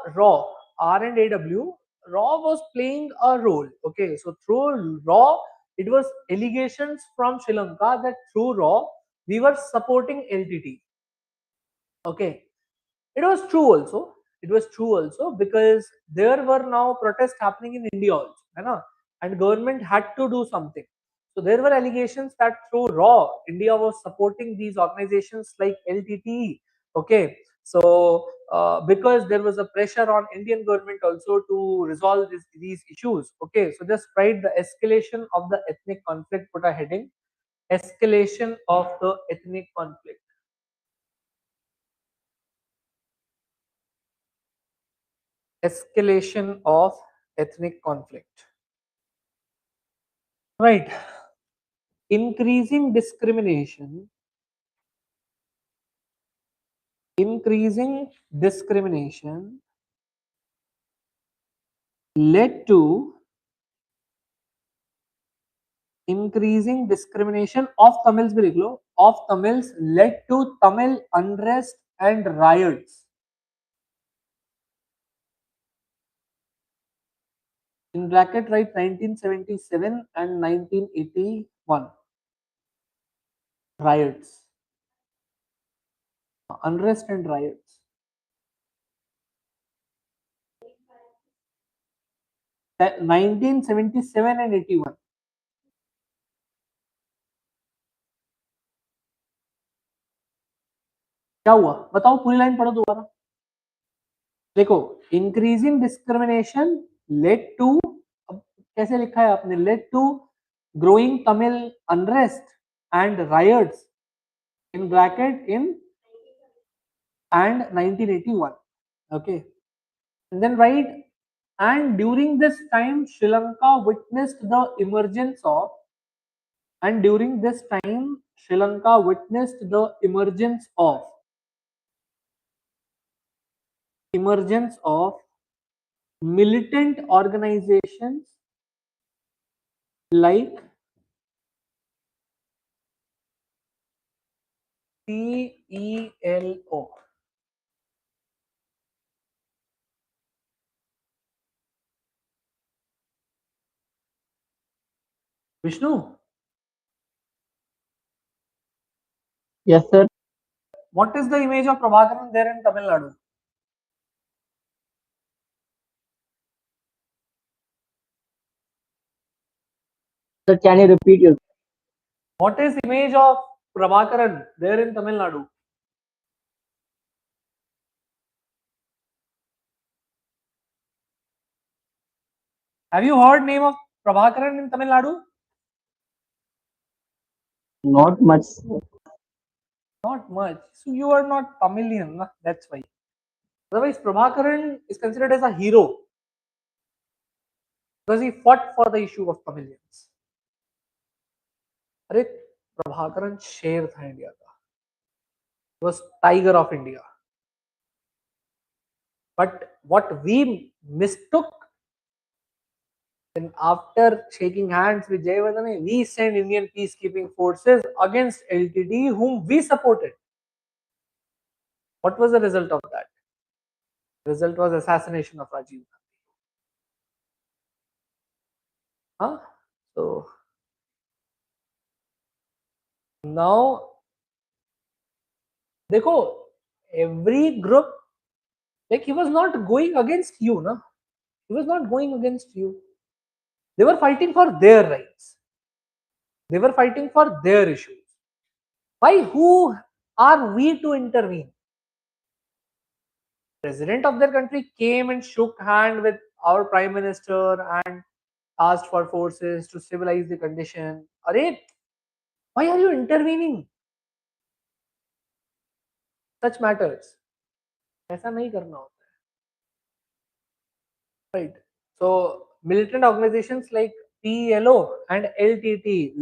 R and AW, RAW was playing a role. Okay, so through RAW, it was allegations from Sri Lanka that through RAW we were supporting LTT. Okay, it was true also. It was true also because there were now protests happening in India also, है ना? And government had to do something. So there were allegations that through RAW, India was supporting these organizations like LTTE. Okay, so because there was a pressure on Indian government also to resolve these issues. Okay, so just write the escalation of the ethnic conflict. Put a heading: escalation of the ethnic conflict. escalation of ethnic conflict. Right. Increasing discrimination, increasing discrimination led to increasing discrimination of Tamils भी लिख लो, of Tamils led to Tamil unrest and riots. In bracket write 1977 and 1981 riots, unrest and riots. 1977 and 81 क्या हुआ बताओ, पूरी line पढ़ो दोबारा. देखो, increasing discrimination led to, अब कैसे लिखा है आपने, led to growing Tamil unrest and riots in bracket in and 1981. Okay, and then write, and during this time Sri Lanka witnessed the emergence of, and during this time Sri Lanka witnessed the emergence of militant organizations like CELO. Vishnu, Yes, sir. what is the image of Prabhakaran there in Tamil Nadu? Sir, can you repeat your? What is image of Prabhakaran there in Tamil Nadu? Have you heard name of Prabhakaran in Tamil Nadu? Not much, sir. Not much. So you are not Tamilian, na? That's why. Otherwise, Prabhakaran is considered as a hero because he fought for the issue of Tamilians. अरे प्रभाकरन शेर था India का, was tiger of India. But what we mistook, and after shaking hands with Jayavardhane, we sent Indian peacekeeping forces against LTT, whom we supported. What was the result of that? The result was assassination of Rajiv Gandhi. Huh? So now, देखो, every group, like he was not going against you, na? He was not going against you. They were fighting for their rights. They were fighting for their issues. Why? Who are we to intervene? President of their country came and shook hand with our prime minister and asked for forces to civilize the condition. Arey, why are you intervening? Such matters. ऐसा नहीं करना होता. Right. So militant organizations like PLO and LTT,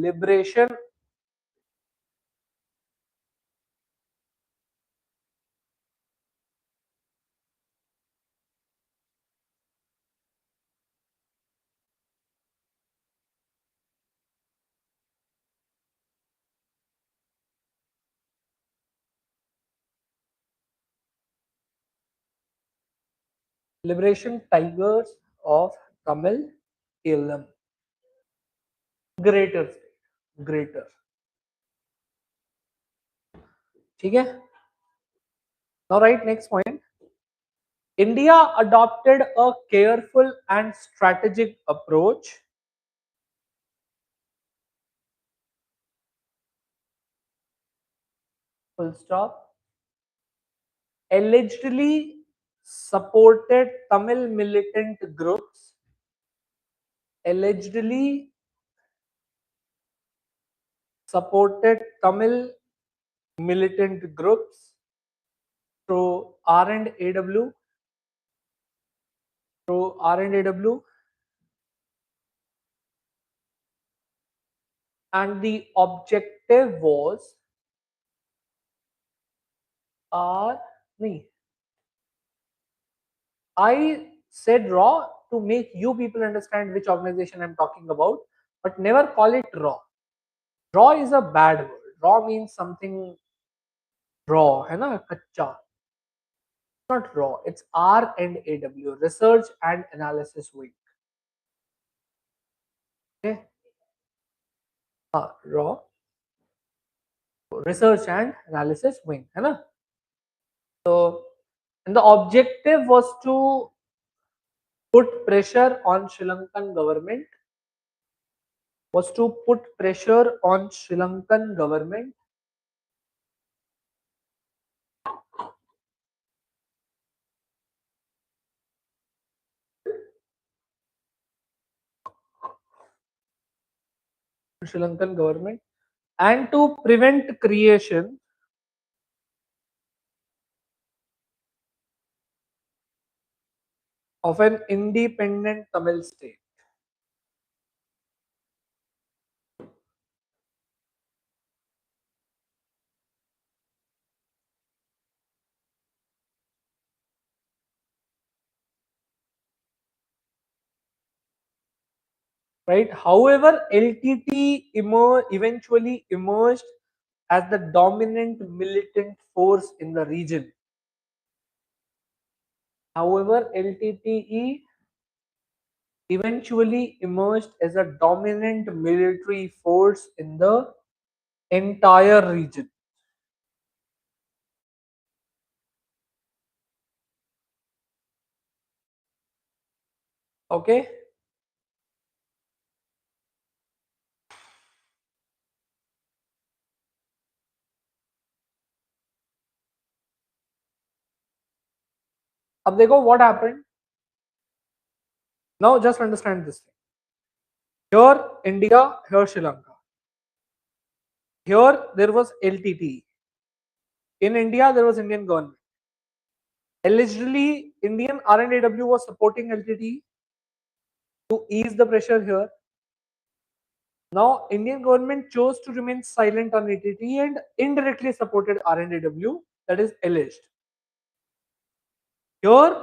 Liberation Tigers of Tamil Eelam. Greater state. Greater. ठीक है? Now write next point. India adopted a careful and strategic approach full stop, allegedly supported Tamil militant groups, allegedly supported Tamil militant groups through R and AW through R&AW, and the objective was R. Me. I said raw to make you people understand which organization I'm talking about, but never call it raw. Raw is a bad word. Raw means something raw, है ना, कच्चा. Not raw. It's R&AW, Research and Analysis Wing. Okay, raw, Research and Analysis Wing, है ना. So, and the objective was to put pressure on Sri Lankan government. Was to put pressure on Sri Lankan government Sri Lankan government and to prevent creation of an independent Tamil state. Right. However, LTT eventually emerged as the dominant militant force in the region. However, LTTE eventually emerged as a dominant military force in the entire region. Okay. Ab dekho what happened. Now just understand this thing. Here India, here Sri Lanka. Here there was LTT. In India there was Indian government. Allegedly, Indian R&AW was supporting LTT to ease the pressure here. Now, Indian government chose to remain silent on LTT and indirectly supported R&AW, that is alleged. Here,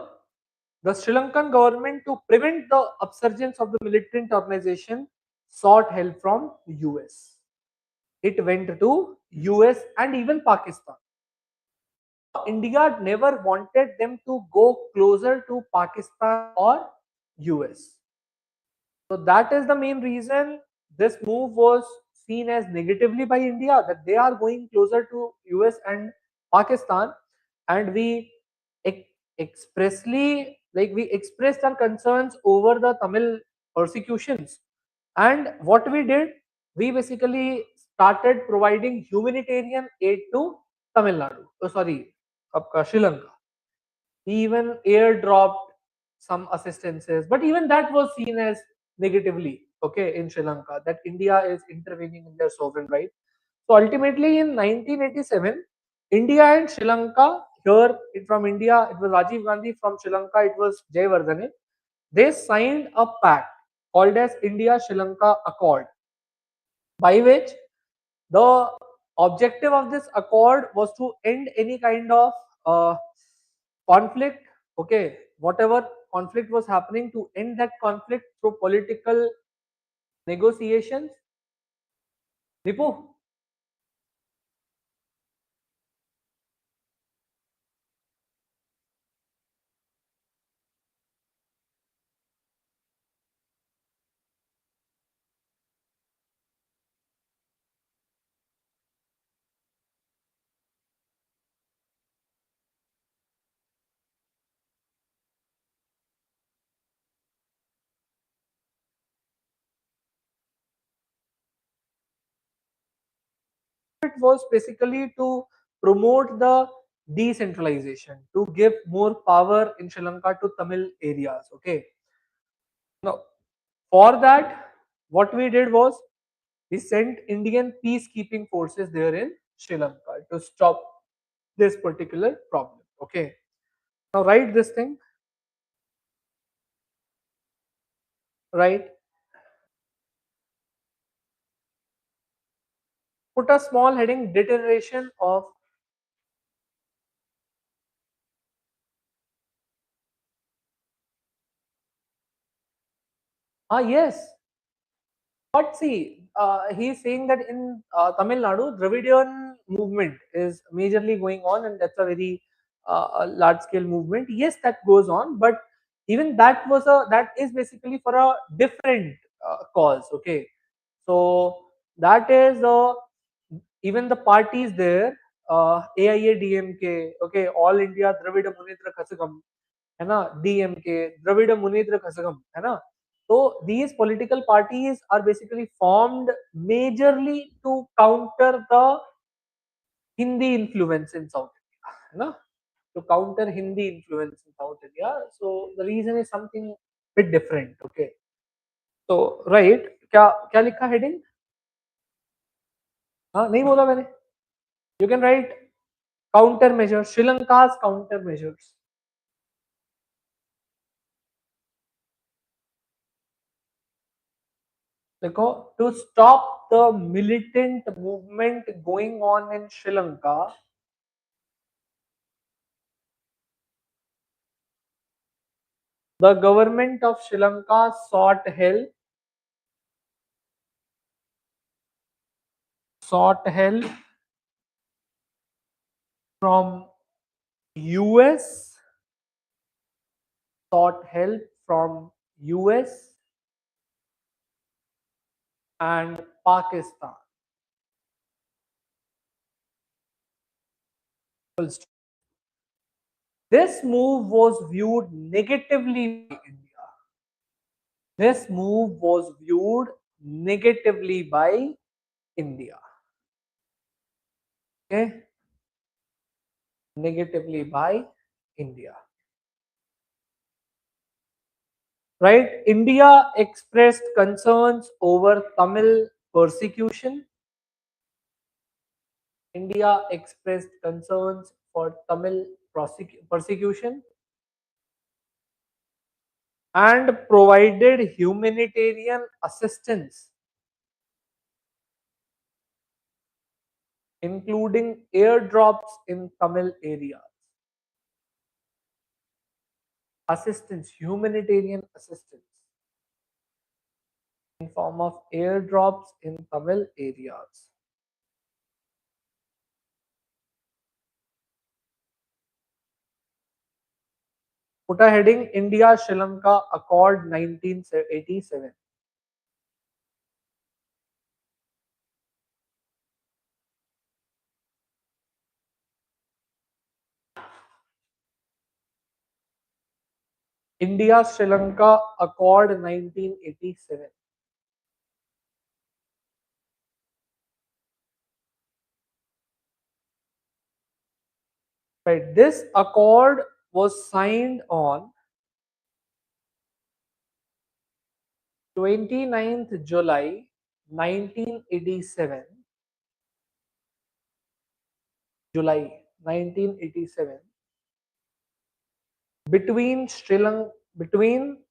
the Sri Lankan government, to prevent the upsurgence of the militant organization, sought help from US. It went to US and even Pakistan. India never wanted them to go closer to Pakistan or US. So that is the main reason this move was seen as negatively by India, that they are going closer to US and Pakistan, and we expressly, like, we expressed our concerns over the Tamil persecutions. And what we did, we basically started providing humanitarian aid to Tamil Nadu. Oh, sorry, Sri Lanka. He even airdropped some assistances, but even that was seen as negatively, okay, in Sri Lanka, that India is intervening in their sovereign right. So ultimately in 1987, India and Sri Lanka, here from India it was Rajiv Gandhi, from Sri Lanka it was Jayawardene, they signed a pact called as India Sri Lanka Accord, by which the objective of this accord was to end any kind of uh, conflict, okay, whatever conflict was happening, to end that conflict through political negotiations. Ripu, it was basically to promote the decentralization, to give more power in Sri Lanka to Tamil areas, okay. Now for that, what we did was we sent Indian peacekeeping forces there in Sri Lanka to stop this particular problem, okay. Now write this thing. right? Put a small heading, deterioration of. Yes. But see, he's saying that in Tamil Nadu, Dravidian movement is majorly going on, and that's a very large scale movement. Yes, that goes on, but even that is basically for a different cause. Okay, so that is even the parties there, AIA DMK, okay, All India Dravida Munitra Kasagam, है ना, DMK, Dravida Munitra Kasagam, है ना. So these political parties are basically formed majorly to counter the Hindi influence in South India, है ना, to counter Hindi influence in South India. So the reason is something bit different. Okay, so right, क्या क्या लिखा heading? हाँ नहीं बोला मैंने. You can write countermeasures, Sri Lanka's countermeasures. देखो, to stop the militant movement going on in Sri Lanka, the government of Sri Lanka sought help from US, sought help from US and Pakistan. This move was viewed negatively by India. This move was viewed negatively by India. Okay, negatively by India. Right? India expressed concerns over Tamil persecution. India expressed concerns for Tamil persecution and provided humanitarian assistance, including airdrops in Tamil areas. Assistance, humanitarian assistance in form of airdrops in Tamil areas. Put a heading, India Sri Lanka Accord 1987. India Sri Lanka Accord 1987. Right. This accord was signed on 29th July 1987. July 1987 between Sri Lanka, between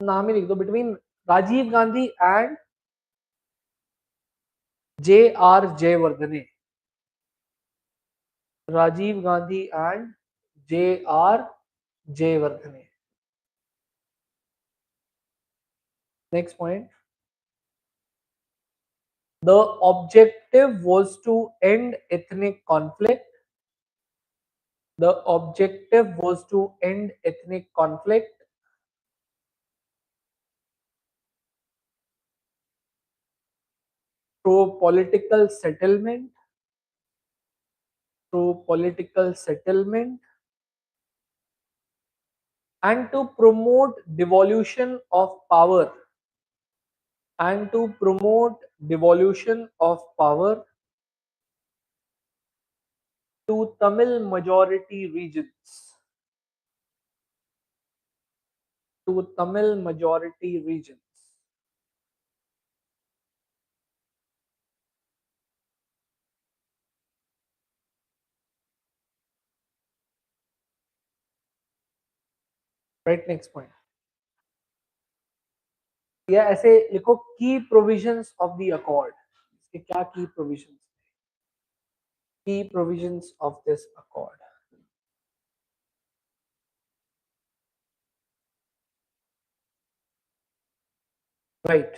Rajiv Gandhi and J.R. Jayawardene. Rajiv Gandhi and J.R. Jayawardene. Next point. The objective was to end ethnic conflict. The objective was to end ethnic conflict through political settlement, and to promote devolution of power, to Tamil majority regions. Right, next point. या ऐसे लिखो की provisions of the accord, इसके क्या की provisions of this accord. Right.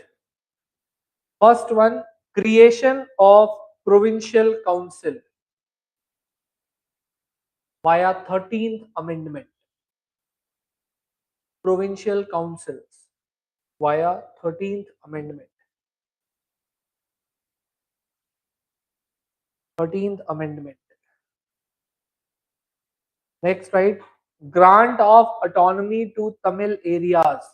First one, creation of provincial council via 13th amendment. Provincial councils via 13th amendment. 13th amendment. Next, right, grant of autonomy to Tamil areas.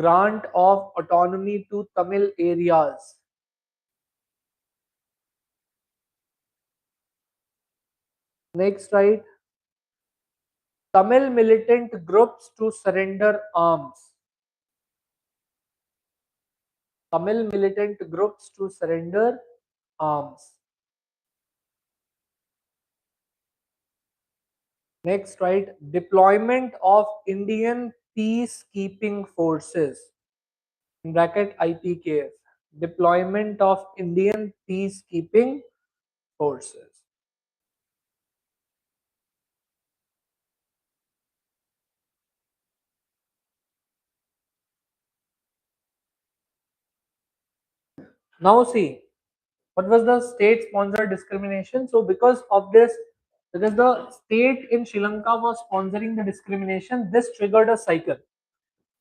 Grant of autonomy to Tamil areas. Next, right, Tamil militant groups to surrender arms. Tamil militant groups to surrender arms. Next, right, deployment of Indian peacekeeping forces, in bracket IPKF. Deployment of Indian peacekeeping forces. Now see, what was the state sponsored discrimination? So because of this, because the state in Sri Lanka was sponsoring the discrimination, this triggered a cycle.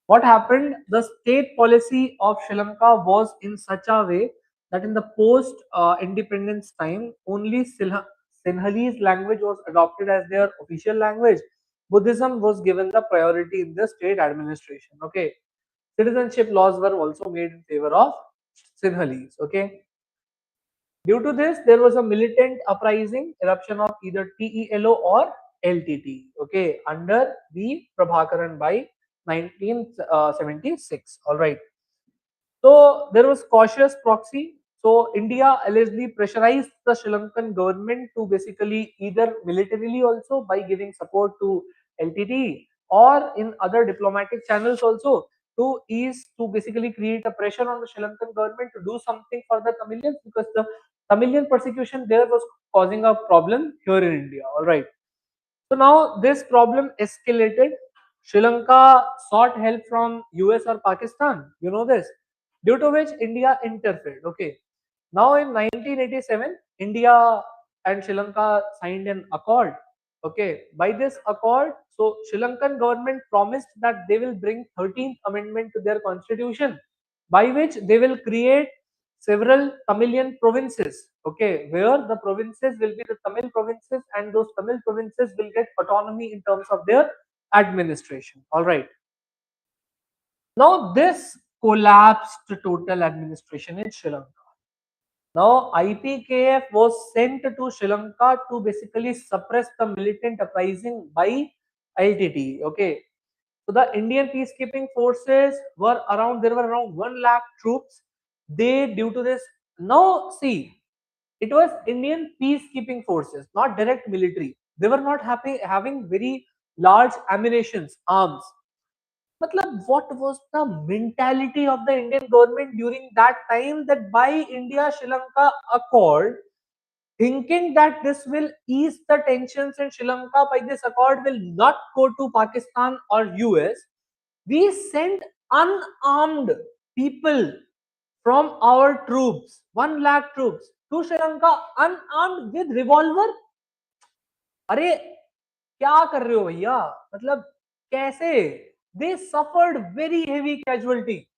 What happened? The state policy of Sri Lanka was in such a way that in the post independence time, only Sinhalese language was adopted as their official language. Buddhism was given the priority in the state administration. Okay, citizenship laws were also made in favor of Sinhalese. Okay, due to this, there was a militant uprising, eruption of either TELO or LTT, okay, under the Prabhakaran by 1976. All right. So there was cautious proxy. So India allegedly pressurized the Sri Lankan government to basically either militarily also by giving support to LTT or in other diplomatic channels also to ease to basically create a pressure on the Sri Lankan government to do something for the Tamilians because the Tamilian persecution there was causing a problem here in India. All right. So now this problem escalated. Sri Lanka sought help from US or Pakistan. You know this, due to which India interfered. Okay. Now in 1987, India and Sri Lanka signed an accord. Okay. By this accord, so Sri Lankan government promised that they will bring 13th amendment to their constitution, by which they will create several Tamilian provinces, okay, where the provinces will be the Tamil provinces and those Tamil provinces will get autonomy in terms of their administration. All right. Now this collapsed total administration in Sri Lanka. Now IPKF was sent to Sri Lanka to basically suppress the militant uprising by LTT. Okay. So the Indian peacekeeping forces were around, there were around 1 lakh troops. They, due to this, now see, it was Indian peacekeeping forces, not direct military. They were not having very large ammunitions, arms. Matlab, what was the mentality of the Indian government during that time that by India Sri Lanka accord, thinking that this will ease the tensions in Sri Lanka by this accord will not go to Pakistan or US, we sent unarmed people from our troops, 1 lakh troops to Sri Lanka unarmed with revolver. अरे क्या कर रहे हो भैया, मतलब कैसे? They suffered very heavy casualty.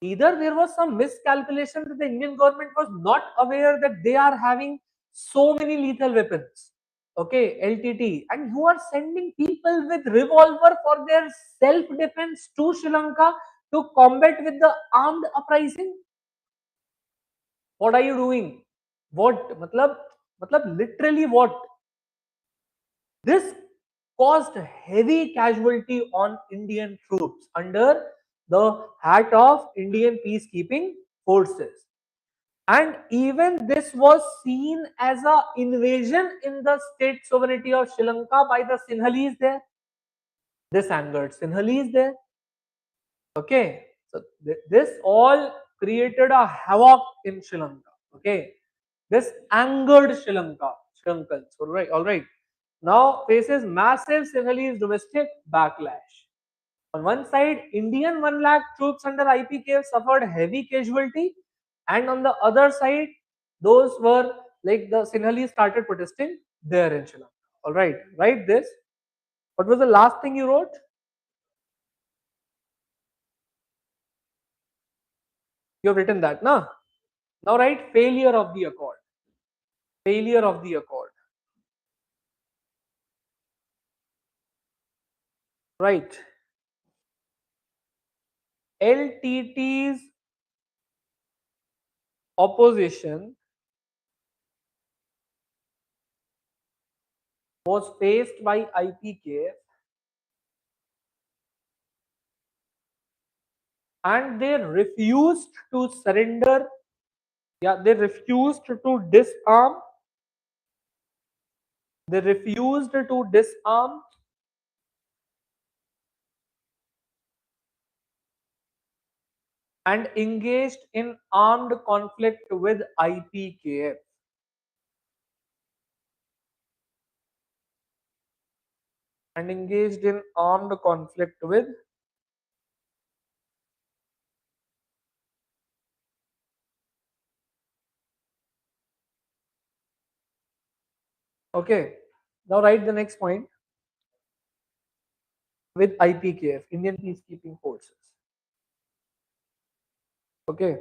Either there was some miscalculation that the Indian government was not aware that they are having so many lethal weapons, okay, LTT, and you are sending people with revolver for their self-defense to Sri Lanka to combat with the armed uprising. What are you doing? What? Matlab literally what? This caused heavy casualty on Indian troops under the hat of Indian peacekeeping forces. And even this was seen as a invasion in the state sovereignty of Sri Lanka by the Sinhalese there. This angered Sinhalese there. Okay, so this all created a havoc in Sri Lanka. Okay, this angered Sri Lankans. All right. Now faces massive Sinhalese domestic backlash. On one side, Indian 1 lakh troops under IPKF suffered heavy casualty, and on the other side, those were like the Sinhalese started protesting there in Sri Lanka. All right, write this. What was the last thing you wrote? You have written that, na? Now write failure of the accord. Failure of the accord. Right. LTT's opposition was faced by IPKF, and they refused to surrender. Yeah, they refused to disarm. They refused to disarm and engaged in armed conflict with IPKF. And engaged in armed conflict with. Okay. Now write the next point. With IPKF, Indian Peacekeeping Forces. Okay.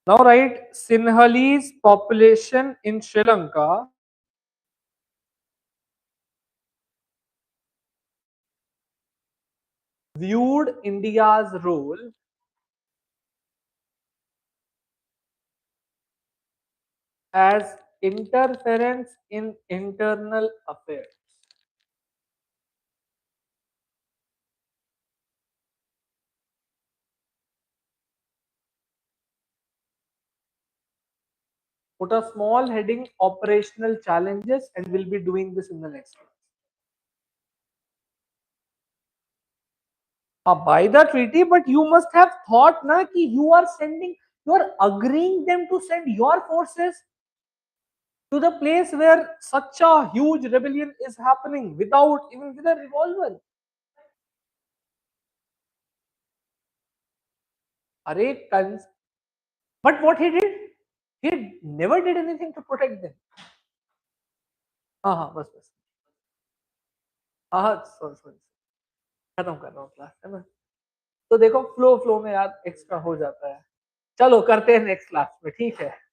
Now write Sinhalese population in Sri Lanka viewed India's role as interference in internal affairs. Put a small heading operational challenges, and we'll be doing this in the next class. By the treaty, but you must have thought na ki you are agreeing them to send your forces to the place where such a huge rebellion is happening without even with a revolver. Array but what he did, he never did anything to protect them. हाँ हाँ बस बस हाँ हाँ sorry खत्म कर रहा हूँ क्लास है ना. तो देखो फ्लो में यार एक्स्ट्रा हो जाता है. चलो करते हैं नेक्स्ट क्लास में, ठीक है.